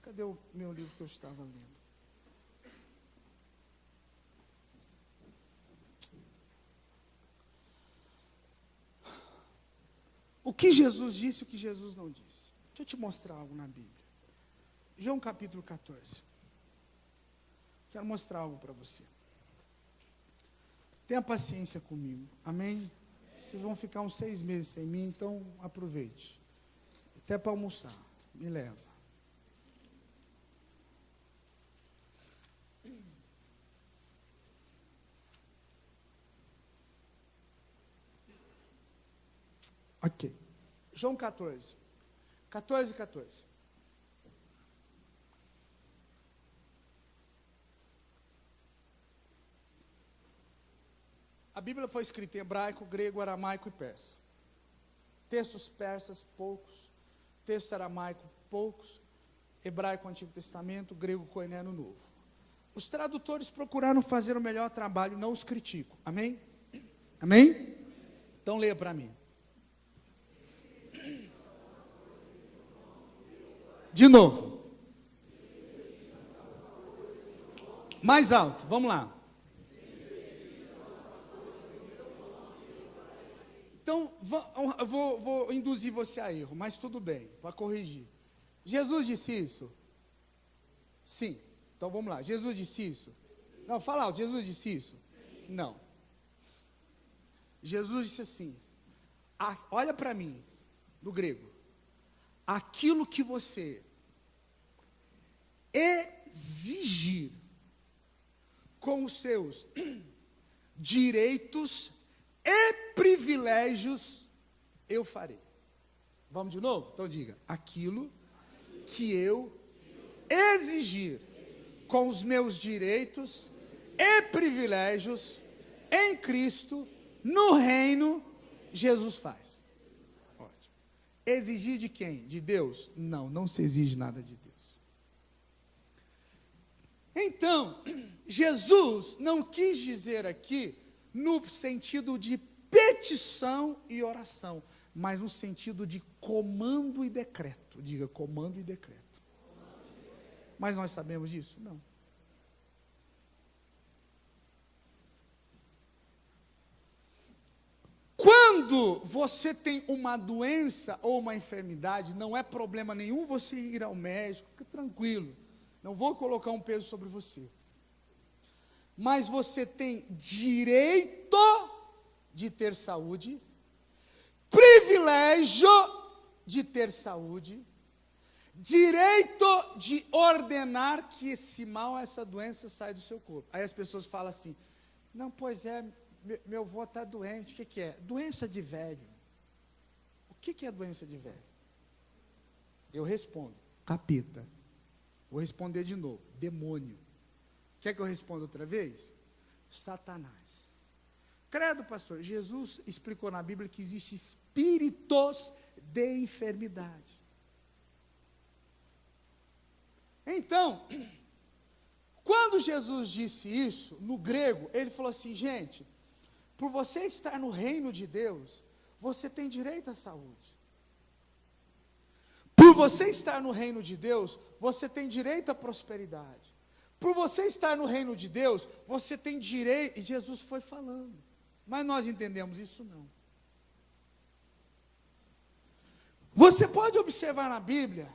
cadê o meu livro que eu estava lendo? O que Jesus disse e o que Jesus não disse. Deixa eu te mostrar algo na Bíblia. João capítulo 14. Quero mostrar algo para você. Tenha paciência comigo, amém? Vocês vão ficar uns 6 meses sem mim, então aproveite. Até para almoçar, me leva. Ok. João 14. 14. A Bíblia foi escrita em hebraico, grego, aramaico e persa. Textos persas, poucos. Texto aramaico, poucos. Hebraico, Antigo Testamento, grego, koiné, no Novo. Os tradutores procuraram fazer o melhor trabalho, não os critico. Amém? Amém? Então leia para mim. De novo. Mais alto, vamos lá. Então, eu vou induzir você a erro, mas tudo bem, para corrigir. Jesus disse isso? Sim. Então vamos lá. Jesus disse isso? Não, fala alto. Jesus disse isso? Não. Jesus disse assim: olha para mim, no grego. Aquilo que você exigir com os seus direitos e privilégios, eu farei. Vamos de novo? Então diga: aquilo que eu exigir com os meus direitos e privilégios em Cristo, no reino, Jesus faz. Ótimo. Exigir de quem? De Deus? Não, não se exige nada de Deus. Então, Jesus não quis dizer aqui no sentido de petição e oração, mas no sentido de comando e decreto. Diga: comando e decreto. Mas nós sabemos disso? Não. Quando você tem uma doença ou uma enfermidade, não é problema nenhum você ir ao médico, fica tranquilo. Não vou colocar um peso sobre você. Mas você tem direito de ter saúde, privilégio de ter saúde, direito de ordenar que esse mal, essa doença saia do seu corpo. Aí as pessoas falam assim: não, pois é, meu avô está doente. O que é? Doença de velho. O que é doença de velho? Eu respondo: capeta. Vou responder de novo: demônio. Quer que eu responda outra vez? Satanás. Credo, pastor, Jesus explicou na Bíblia que existem espíritos de enfermidade. Então, quando Jesus disse isso, no grego, ele falou assim: gente, por você estar no reino de Deus, você tem direito à saúde. Por você estar no reino de Deus, você tem direito à prosperidade. Por você estar no reino de Deus, você tem direito. E Jesus foi falando. Mas nós entendemos isso não. Você pode observar na Bíblia,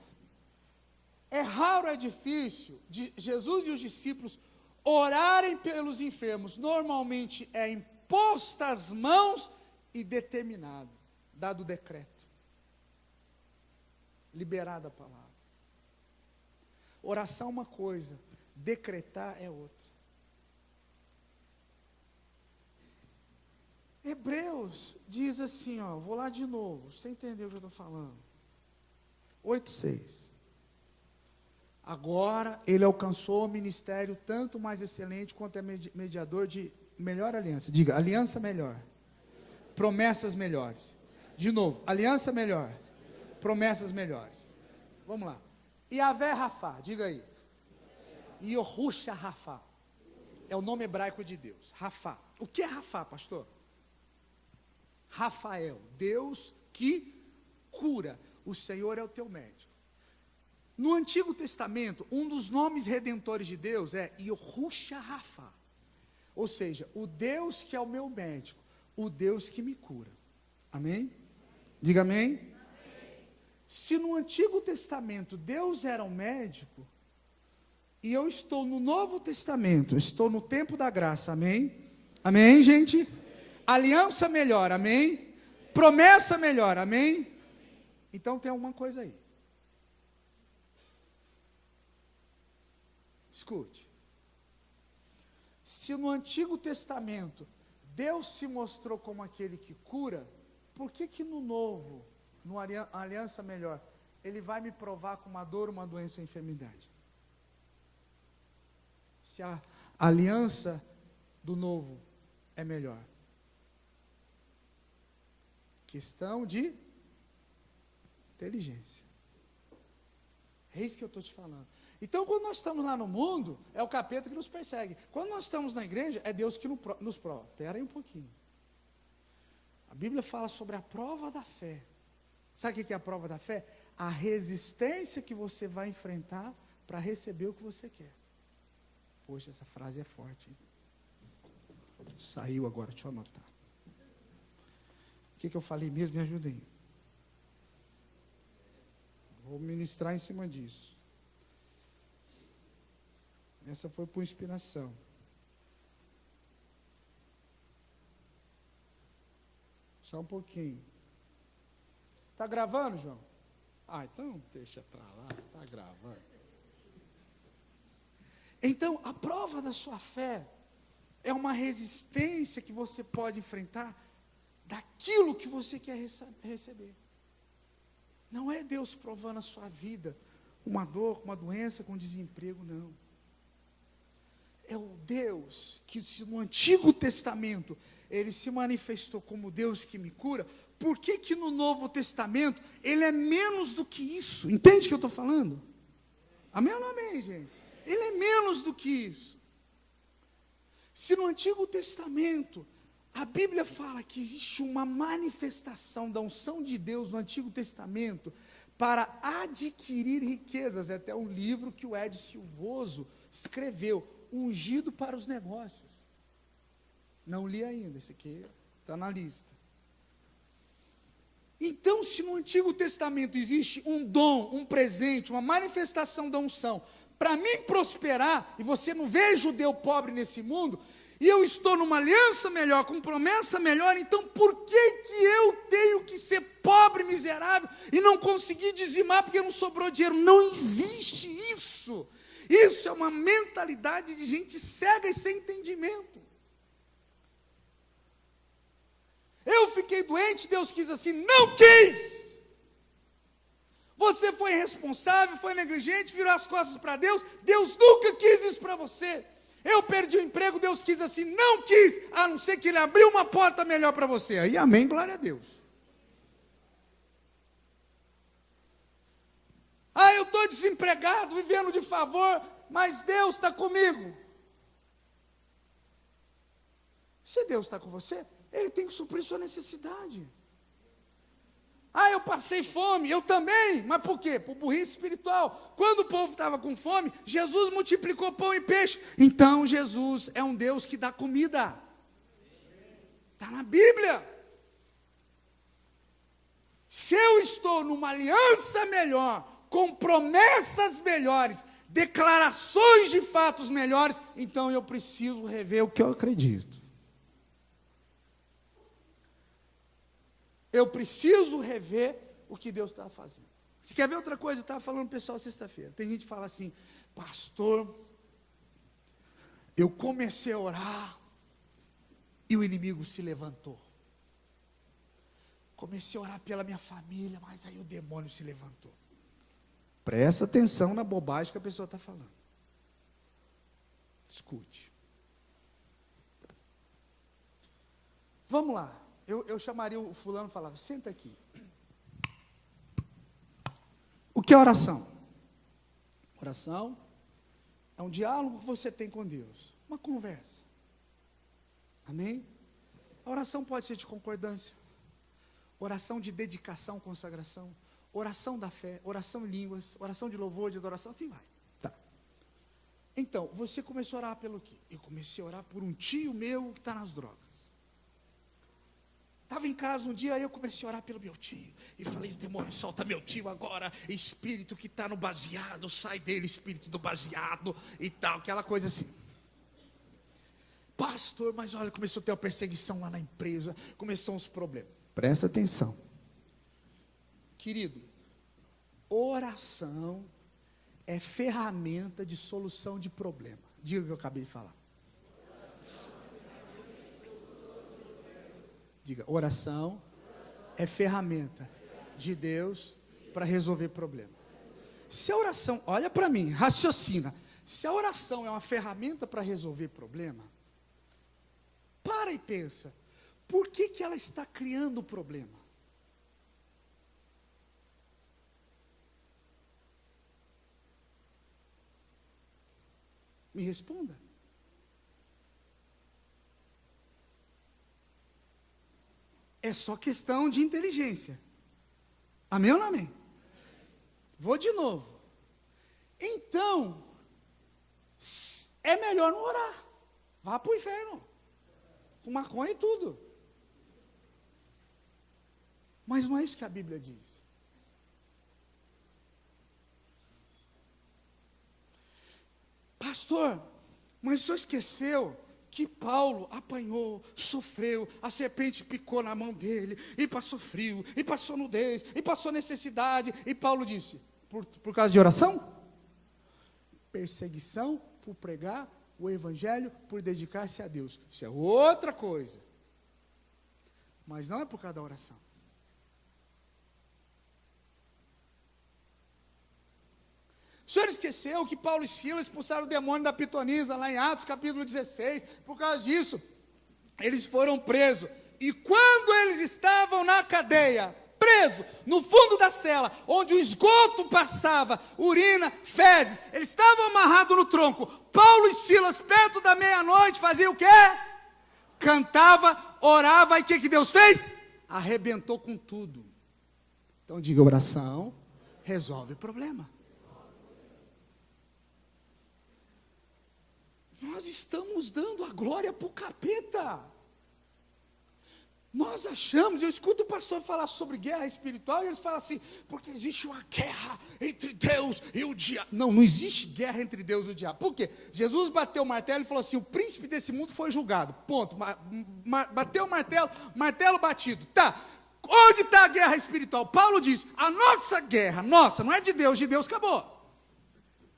é raro, é difícil, de Jesus e os discípulos orarem pelos enfermos. Normalmente é imposta as mãos e determinado, dado o decreto. Liberada a palavra. Oração é uma coisa, decretar é outra. Hebreus diz assim, ó, vou lá de novo, você entendeu o que eu estou falando. 8:6. Agora ele alcançou o ministério tanto mais excelente quanto é mediador de melhor aliança. Diga: aliança melhor. Promessas melhores. De novo: aliança melhor. Promessas melhores. Vamos lá. Yavé Rafá, diga aí. Yohusha Rafá. É o nome hebraico de Deus. Rafá. O que é Rafá, pastor? Rafael, Deus que cura. O Senhor é o teu médico. No Antigo Testamento, um dos nomes redentores de Deus é Yohusha Rafá. Ou seja, o Deus que é o meu médico, o Deus que me cura. Amém? Diga amém. Se no Antigo Testamento Deus era um médico, e eu estou no Novo Testamento, estou no tempo da graça, amém? Amém, gente? Aliança melhor, amém? Promessa melhor, amém? Então tem alguma coisa aí. Escute. Se no Antigo Testamento Deus se mostrou como aquele que cura, por que no Novo, no Aliança Melhor, Ele vai me provar com uma dor, uma doença ou enfermidade? Se a aliança do Novo é melhor. Questão de inteligência. É isso que eu estou te falando. Então, quando nós estamos lá no mundo, é o capeta que nos persegue. Quando nós estamos na igreja, é Deus que nos prova. Espera aí um pouquinho. A Bíblia fala sobre a prova da fé. Sabe o que é a prova da fé? A resistência que você vai enfrentar para receber o que você quer. Poxa, essa frase é forte, hein? Saiu agora, deixa eu anotar. O que eu falei mesmo? Me ajudem. Vou ministrar em cima disso. Essa foi por inspiração. Só um pouquinho. Está gravando, João? Então deixa para lá, está gravando. Então, a prova da sua fé é uma resistência que você pode enfrentar daquilo que você quer receber. Não é Deus provando a sua vida, uma dor, uma doença, com desemprego, não. É o Deus que, se no Antigo Testamento Ele se manifestou como Deus que me cura, por que no Novo Testamento Ele é menos do que isso? Entende o que eu estou falando? Amém ou não amém, gente? Ele é menos do que isso. Se no Antigo Testamento a Bíblia fala que existe uma manifestação da unção de Deus no Antigo Testamento para adquirir riquezas, é até um livro que o Ed Silvoso escreveu, Ungido para os Negócios. Não li ainda, esse aqui está na lista. Então, se no Antigo Testamento existe um dom, um presente, uma manifestação da unção, para mim prosperar, e você não vê judeu pobre nesse mundo, e eu estou numa aliança melhor, com promessa melhor, então por que eu tenho que ser pobre, miserável, e não conseguir dizimar porque não sobrou dinheiro? Não existe isso. Isso é uma mentalidade de gente cega e sem entendimento. Eu fiquei doente, Deus quis assim, não quis. Você foi irresponsável, foi negligente, virou as costas para Deus, Deus nunca quis isso para você. Eu perdi o emprego, Deus quis assim, não quis, a não ser que Ele abriu uma porta melhor para você. Aí amém, glória a Deus. Eu estou desempregado, vivendo de favor, mas Deus está comigo. Se Deus está com você, Ele tem que suprir sua necessidade. Eu passei fome, eu também, mas por quê? Por burrice espiritual. Quando o povo estava com fome, Jesus multiplicou pão e peixe. Então Jesus é um Deus que dá comida. Está na Bíblia. Se eu estou numa aliança melhor, com promessas melhores, declarações de fatos melhores, então eu preciso rever o que eu acredito. Eu preciso rever o que Deus está fazendo. Você quer ver outra coisa? Eu estava falando para o pessoal sexta-feira. Tem gente que fala assim, pastor, eu comecei a orar e o inimigo se levantou. Comecei a orar pela minha família, mas aí o demônio se levantou. Presta atenção na bobagem que a pessoa está falando. Escute. Vamos lá. Eu chamaria o fulano e falava, senta aqui. O que é oração? Oração é um diálogo que você tem com Deus. Uma conversa. Amém? A oração pode ser de concordância. Oração de dedicação, consagração. Oração da fé, oração em línguas, oração de louvor, de adoração, assim vai. Tá. Então, você começou a orar pelo quê? Eu comecei a orar por um tio meu que está nas drogas. Tá estava em casa um dia, aí eu comecei a orar pelo meu tio. E falei, demônio, solta meu tio agora. Espírito que está no baseado, sai dele, espírito do baseado e tal. Aquela coisa assim. Pastor, mas olha, começou a ter uma perseguição lá na empresa. Começou uns problemas. Presta atenção. Querido, oração é ferramenta de solução de problema. Diga o que eu acabei de falar. Diga, oração é ferramenta de Deus para resolver problema. Se a oração, olha para mim, raciocina. Se a oração é uma ferramenta para resolver problema, para e pensa, por que ela está criando o problema? Me responda. É só questão de inteligência. Amém ou não amém? Vou de novo. Então, é melhor não orar. Vá para o inferno. Com maconha e tudo. Mas não é isso que a Bíblia diz. Pastor, mas o senhor esqueceu que Paulo apanhou, sofreu, a serpente picou na mão dele, e passou frio, e passou nudez, e passou necessidade, e Paulo disse, por causa de oração? Perseguição por pregar o evangelho, por dedicar-se a Deus. Isso é outra coisa. Mas não é por causa da oração. O senhor esqueceu que Paulo e Silas expulsaram o demônio da pitonisa, lá em Atos capítulo 16, por causa disso, eles foram presos, e quando eles estavam na cadeia, presos, no fundo da cela, onde o esgoto passava, urina, fezes, eles estavam amarrados no tronco, Paulo e Silas, perto da meia-noite, faziam o quê? Cantava, orava, e o que Deus fez? Arrebentou com tudo. Então diga, oração resolve problema. Nós estamos dando a glória para o capeta. Nós achamos, eu escuto o pastor falar sobre guerra espiritual, e eles falam assim, porque existe uma guerra entre Deus e o diabo. Não, não existe guerra entre Deus e o diabo. Por quê? Jesus bateu o martelo e falou assim, o príncipe desse mundo foi julgado. Ponto. Bateu o martelo, martelo batido. Tá. Onde está a guerra espiritual? Paulo diz, a nossa guerra, nossa, não é de Deus acabou.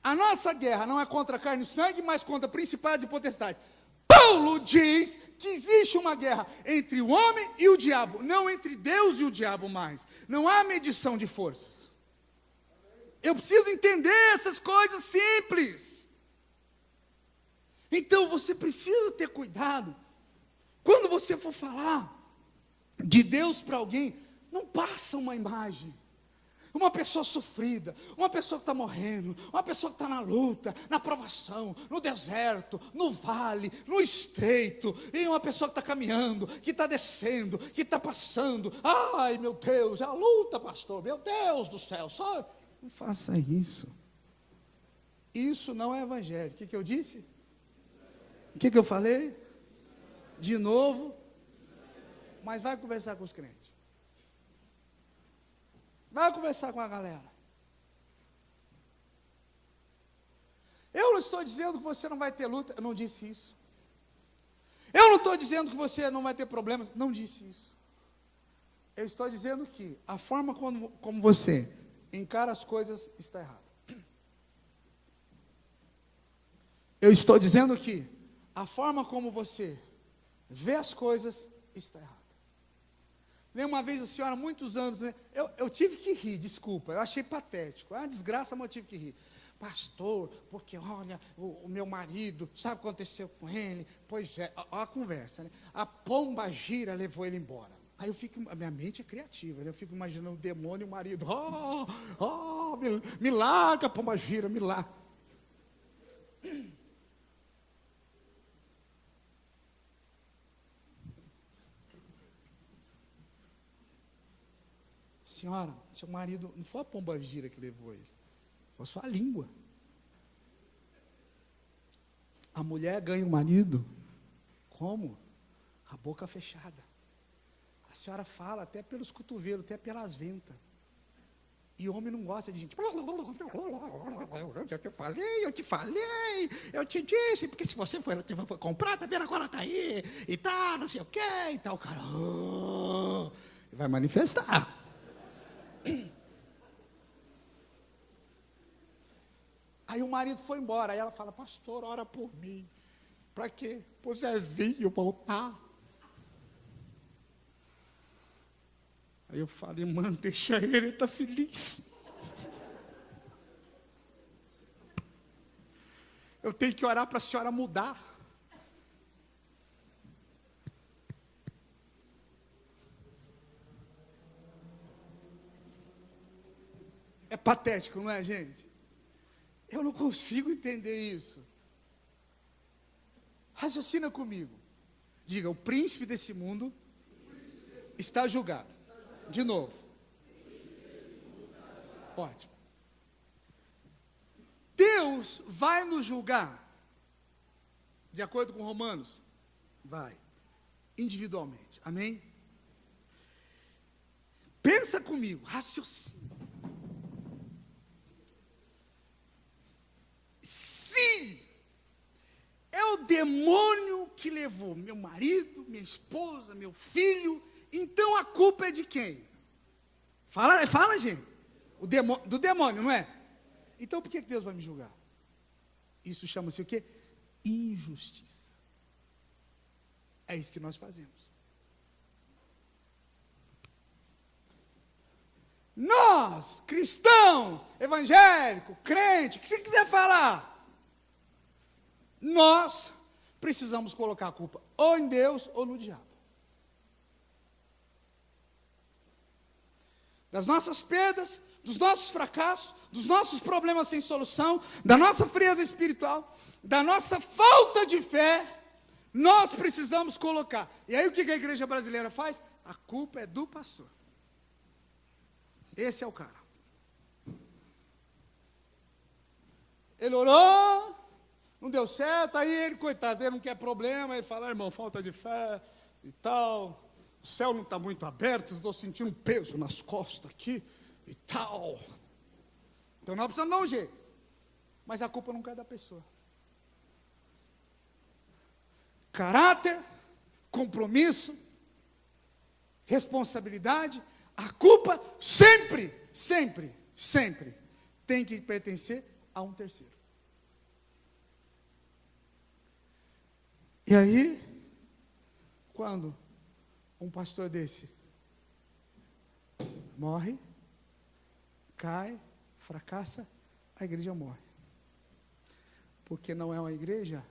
A nossa guerra não é contra carne e sangue, mas contra principados e potestades. Paulo diz que existe uma guerra entre o homem e o diabo, não entre Deus e o diabo mais. Não há medição de forças. Eu preciso entender essas coisas simples. Então você precisa ter cuidado. Quando você for falar de Deus para alguém, não passa uma imagem. Uma pessoa sofrida, uma pessoa que está morrendo, uma pessoa que está na luta, na provação, no deserto, no vale, no estreito, e uma pessoa que está caminhando, que está descendo, que está passando. Ai, meu Deus, é a luta, pastor, meu Deus do céu, só não faça isso. Isso não é evangelho. O que eu disse? O que eu falei? De novo, mas vai conversar com os crentes. Vai conversar com a galera. Eu não estou dizendo que você não vai ter luta, eu não disse isso. Eu não estou dizendo que você não vai ter problemas, não disse isso. Eu estou dizendo que a forma como você encara as coisas está errada. Eu estou dizendo que a forma como você vê as coisas está errada. Uma vez a senhora, muitos anos, né, eu tive que rir, desculpa, eu achei patético, é uma desgraça, mas eu tive que rir. Pastor, porque olha, o meu marido, sabe o que aconteceu com ele? Pois é, olha a conversa, né? A pomba gira levou ele embora. Aí eu fico, a minha mente é criativa, né? Eu fico imaginando o demônio e o marido, me larga, pomba gira, me larga. Senhora, seu marido, não foi a pomba gira que levou ele, foi só a língua. A mulher ganha o marido como? A boca fechada. A senhora fala até pelos cotovelos, até pelas ventas. E homem não gosta de gente. Eu te falei, eu te disse, porque se você foi comprar, tá vendo, agora tá aí, e tá, não sei o quê, e tal, cara. Vai manifestar. Aí o marido foi embora, aí ela fala, pastor, ora por mim. Para quê? Para o Zezinho voltar. Aí eu falei, mano, deixa ele está feliz. Eu tenho que orar para a senhora mudar. É patético, não é, gente? Eu não consigo entender isso. Raciocina comigo. Diga, o príncipe desse mundo está julgado. De novo. Ótimo. Deus vai nos julgar, de acordo com Romanos? Vai. Individualmente. Amém? Pensa comigo, raciocina. Se é o demônio que levou meu marido, minha esposa, meu filho, então a culpa é de quem? Fala, gente. Do demônio, não é? Então por que Deus vai me julgar? Isso chama-se o quê? Injustiça. É isso que nós fazemos. Nós, cristãos, evangélicos, crente, o que você quiser falar, nós precisamos colocar a culpa ou em Deus ou no diabo. Das nossas perdas, dos nossos fracassos, dos nossos problemas sem solução, da nossa frieza espiritual, da nossa falta de fé, nós precisamos colocar. E aí o que a igreja brasileira faz? A culpa é do pastor. Esse é o cara. Ele orou, não deu certo, aí ele, coitado, ele não quer problema, ele fala, irmão, falta de fé e tal, o céu não está muito aberto, estou sentindo um peso nas costas aqui e tal. Então nós precisamos dar um jeito. Mas a culpa não cai da pessoa. Caráter, compromisso, responsabilidade, a culpa sempre tem que pertencer a um terceiro. E aí, quando um pastor desse morre, cai, fracassa, a igreja morre. Porque não é uma igreja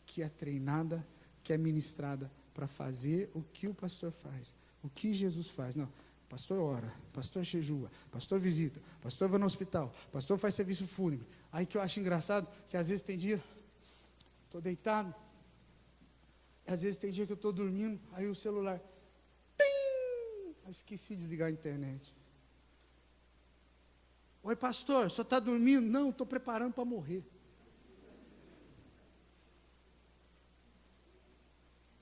que é treinada, que é ministrada para fazer o que o pastor faz, o que Jesus faz. Não, pastor ora, pastor jejua, pastor visita, pastor vai no hospital, pastor faz serviço fúnebre. Aí que eu acho engraçado, que às vezes tem dia, estou deitado, às vezes tem dia que eu estou dormindo, aí o celular, tim! Eu esqueci de desligar a internet. Oi pastor, só está dormindo? Não, estou preparando para morrer.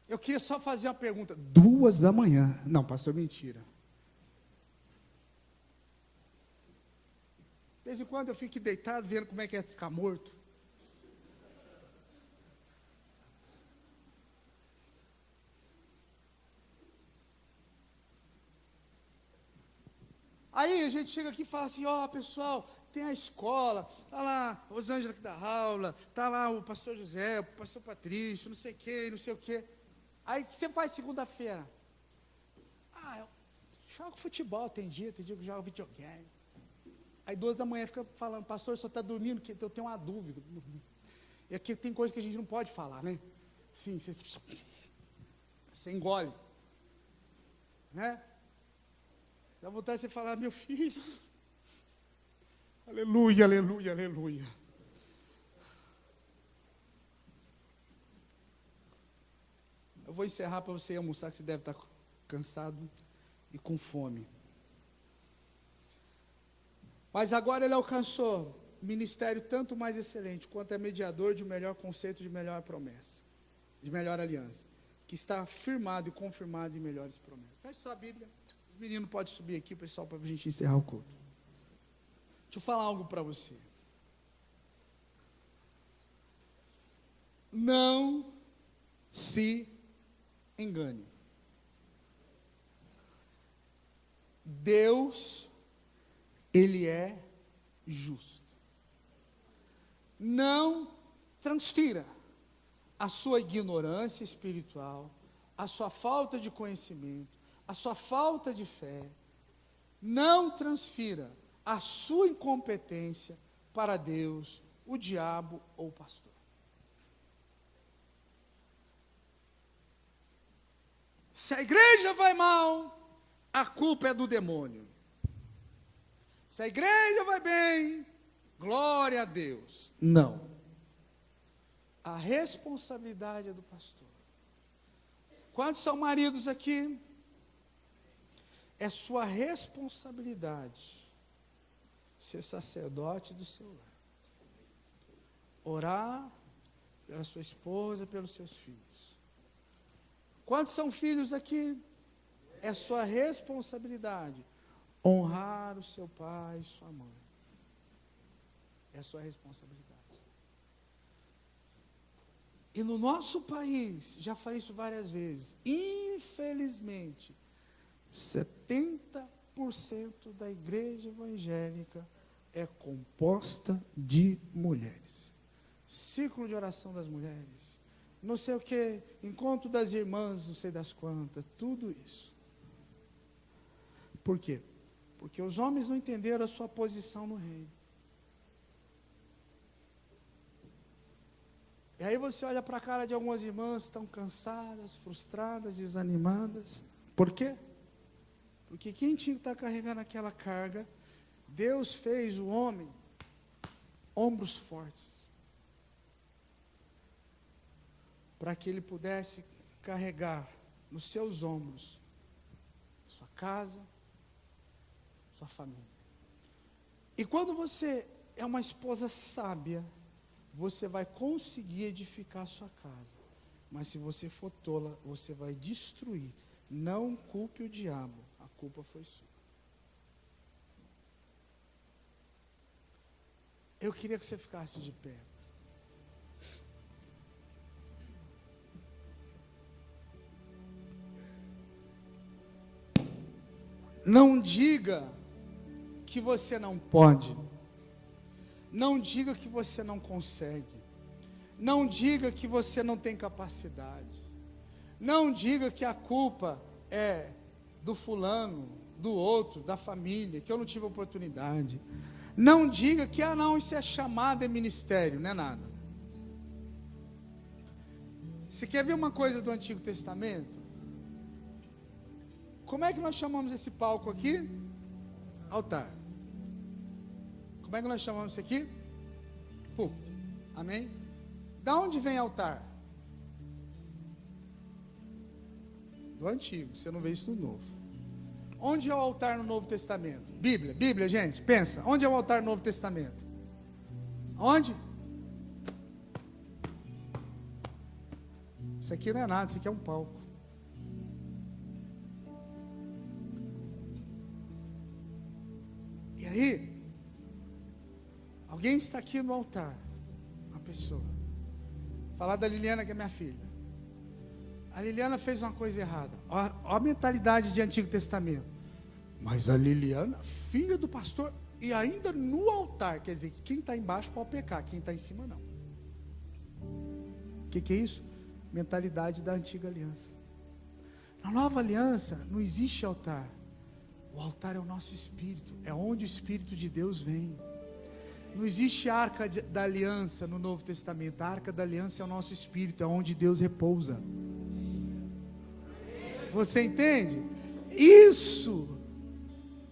Eu queria só fazer uma pergunta. 2 da manhã. Não, pastor, mentira. De vez em quando eu fico deitado, vendo como é que é ficar morto. Aí a gente chega aqui e fala assim, ó, pessoal, tem a escola, está lá a Rosângela que dá aula, está lá o pastor José, o pastor Patrício, não sei o quê, não sei o quê. Aí o que você faz segunda-feira? Eu jogo futebol, tem dia que eu jogo videogame. Aí 2 da manhã fica falando, pastor, só está dormindo, que eu tenho uma dúvida. E aqui tem coisa que a gente não pode falar, né? Sim, você engole. Né? Dá vontade de você falar, meu filho, aleluia, aleluia, aleluia. Eu vou encerrar para você ir almoçar, que você deve estar cansado e com fome. Mas agora ele alcançou ministério tanto mais excelente, quanto é mediador de um melhor conceito, de melhor promessa, de melhor aliança, que que está firmado e confirmado em melhores promessas. Feche sua Bíblia. Os meninos podem subir aqui, pessoal, para a gente encerrar o culto. Deixa eu falar algo para você. Não se engane. Deus, Ele é justo. Não transfira a sua ignorância espiritual, a sua falta de conhecimento, a sua falta de fé. Não transfira a sua incompetência para Deus, o diabo ou o pastor. Se a igreja vai mal, a culpa é do demônio. Se a igreja vai bem, glória a Deus. Não. A responsabilidade é do pastor. Quantos são maridos aqui? É sua responsabilidade ser sacerdote do seu lar. Orar pela sua esposa, pelos seus filhos. Quantos são filhos aqui? É sua responsabilidade honrar o seu pai e sua mãe. É sua responsabilidade. E no nosso país, já falei isso várias vezes, infelizmente, 70% da igreja evangélica é composta de mulheres. Ciclo de oração das mulheres, não sei o que, encontro das irmãs, não sei das quantas, tudo isso. Por quê? Porque os homens não entenderam a sua posição no reino. E aí você olha para a cara de algumas irmãs, estão cansadas, frustradas, desanimadas. Por quê? Porque quem tinha que estar carregando aquela carga, Deus fez o homem ombros fortes, para que ele pudesse carregar nos seus ombros sua casa, sua família. E quando você é uma esposa sábia, você vai conseguir edificar a sua casa. Mas se você for tola, você vai destruir. Não culpe o diabo, a culpa foi sua. Eu queria que você ficasse de pé. Não diga que você não pode. Não diga que você não consegue. Não diga que você não tem capacidade. Não diga que a culpa é do fulano, do outro, da família, que eu não tive oportunidade. Não diga que, não, isso é chamado, é ministério, não é nada. Você quer ver uma coisa do Antigo Testamento? Como é que nós chamamos esse palco aqui? Altar. Como é que nós chamamos isso aqui? Púlpito. Amém? Da onde vem altar? Do Antigo, você não vê isso no Novo. Onde é o altar no Novo Testamento? Bíblia, gente, pensa. Onde é o altar no Novo Testamento? Onde? Isso aqui não é nada, isso aqui é um palco. E aí, alguém está aqui no altar, uma pessoa. Falar da Liliana, que é minha filha. A Liliana fez uma coisa errada. Olha a mentalidade de Antigo Testamento. Mas a Liliana, filha do pastor, e ainda no altar, quer dizer, que quem está embaixo pode pecar, quem está em cima não. O que é isso? Mentalidade da antiga aliança. Na nova aliança não existe altar. O altar é o nosso espírito, é onde o Espírito de Deus vem. Não existe arca da aliança no Novo Testamento. A arca da aliança é o nosso espírito, é onde Deus repousa. Você entende? Isso.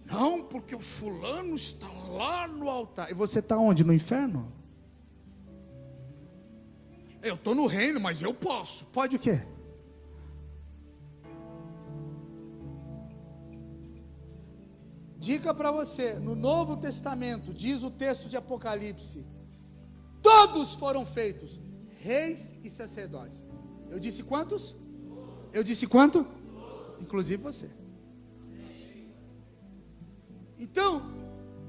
Não, porque o fulano está lá no altar. E você está onde? No inferno? Eu estou no reino, mas eu posso. Pode o quê? Dica para você, no Novo Testamento, diz o texto de Apocalipse, todos foram feitos reis e sacerdotes. Eu disse quantos? Eu disse quanto? Inclusive você. Então,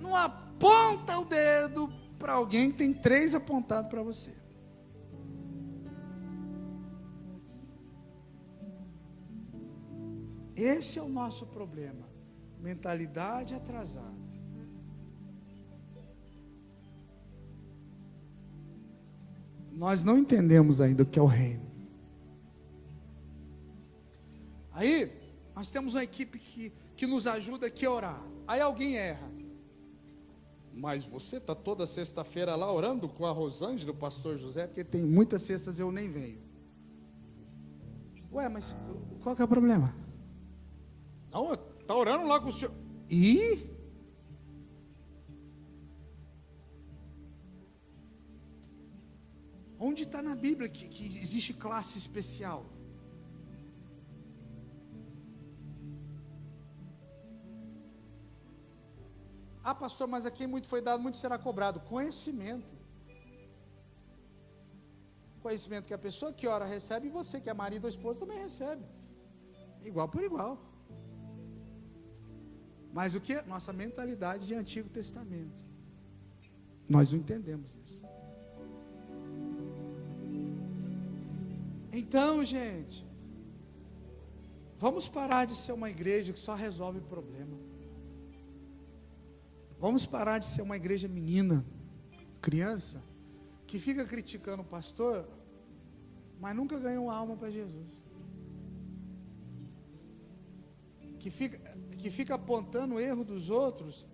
não aponta o dedo para alguém que tem 3 apontados para você. Esse é o nosso problema. Mentalidade atrasada. Nós não entendemos ainda o que é o reino. Aí, nós temos uma equipe que nos ajuda aqui a orar. Aí alguém erra. Mas você está toda sexta-feira lá orando com a Rosângela, o pastor José, porque tem muitas sextas eu nem venho. Ué, mas qual que é o problema? Não, está orando lá com o senhor. E? Onde está na Bíblia que existe classe especial? Ah, pastor, mas a quem muito foi dado, muito será cobrado. Conhecimento. Conhecimento que a pessoa que ora recebe e você, que é marido ou esposa, também recebe. Igual por igual. Mas o que? Nossa mentalidade de Antigo Testamento. Nós não entendemos isso. Então, gente, vamos parar de ser uma igreja que só resolve problema. Vamos parar de ser uma igreja menina, criança, que fica criticando o pastor, mas nunca ganhou uma alma para Jesus. Que fica apontando o erro dos outros,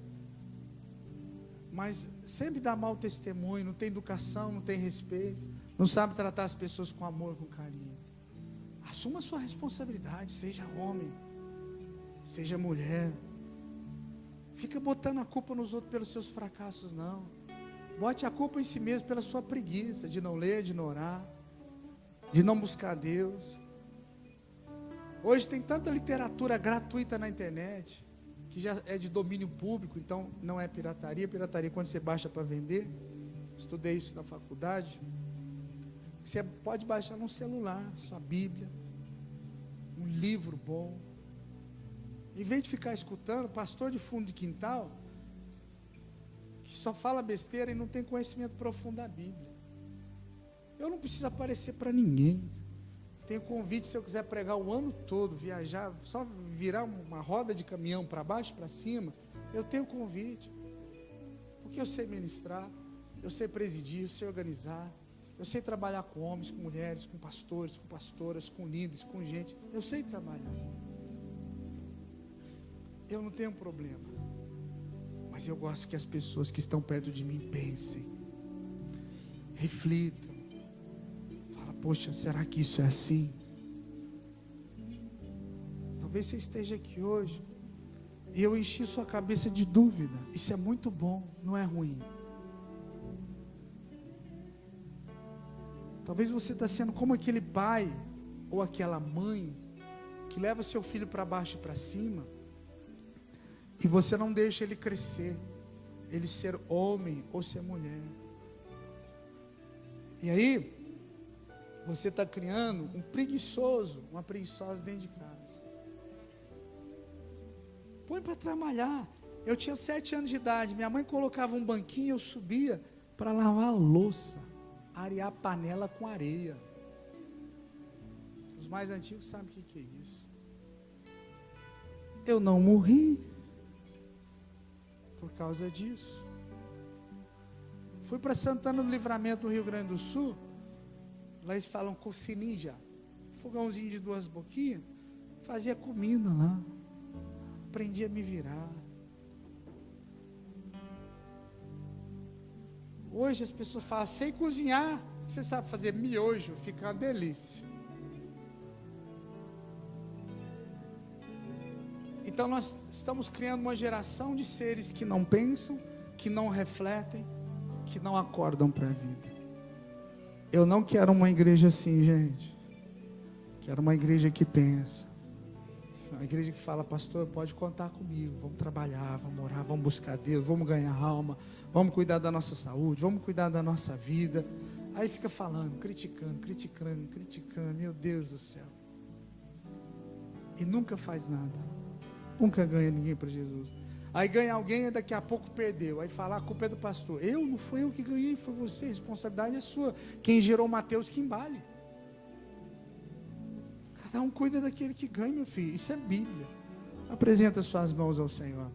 mas sempre dá mau testemunho, não tem educação, não tem respeito, não sabe tratar as pessoas com amor, com carinho. Assuma a sua responsabilidade, seja homem, seja mulher. Fica botando a culpa nos outros pelos seus fracassos, não. Bote a culpa em si mesmo pela sua preguiça de não ler, de não orar, de não buscar Deus. Hoje tem tanta literatura gratuita na internet, que já é de domínio público, então não é pirataria. Pirataria é quando você baixa para vender. Estudei isso na faculdade. Você pode baixar num celular, sua Bíblia, um livro bom. Em vez de ficar escutando pastor de fundo de quintal, que só fala besteira e não tem conhecimento profundo da Bíblia. Eu não preciso aparecer para ninguém. Tenho convite, se eu quiser pregar o ano todo, viajar, só virar uma roda de caminhão para baixo, para cima, eu tenho convite. Porque eu sei ministrar, eu sei presidir, eu sei organizar, eu sei trabalhar com homens, com mulheres, com pastores, com pastoras, com líderes, com gente. Eu sei trabalhar. Eu não tenho problema. Mas eu gosto que as pessoas que estão perto de mim pensem, reflitam. Fala, poxa, será que isso é assim? Talvez você esteja aqui hoje e eu enchi sua cabeça de dúvida. Isso é muito bom, não é ruim. Talvez você está sendo como aquele pai ou aquela mãe que leva seu filho para baixo e para cima, e você não deixa ele crescer, ele ser homem ou ser mulher. E aí, você está criando um preguiçoso, uma preguiçosa dentro de casa. Põe para trabalhar. Eu tinha 7 anos de idade, minha mãe colocava um banquinho, eu subia para lavar a louça, arear a panela com areia. Os mais antigos sabem o que é isso. Eu não morri por causa disso. Fui para Santana do Livramento, no Rio Grande do Sul. Lá eles falam cocininja, fogãozinho de 2 boquinhas. Fazia comida lá, aprendi a me virar. Hoje as pessoas falam, sei cozinhar. Você sabe fazer miojo, fica uma delícia. Então nós estamos criando uma geração de seres que não pensam, que não refletem, que não acordam para a vida. Eu não quero uma igreja assim, gente. Quero uma igreja que pensa. Uma igreja que fala, pastor, pode contar comigo. Vamos trabalhar, vamos orar, vamos buscar Deus, vamos ganhar alma, vamos cuidar da nossa saúde, vamos cuidar da nossa vida. Aí fica falando, criticando, meu Deus do céu. e nunca faz nada. Nunca ganha ninguém para Jesus. Aí ganha alguém e daqui a pouco perdeu. Aí fala, a culpa é do pastor. Não foi eu que ganhei, foi você. A responsabilidade é sua. Quem gerou Mateus que embale. Cada um cuida daquele que ganha, meu filho. Isso é Bíblia. Apresenta suas mãos ao Senhor.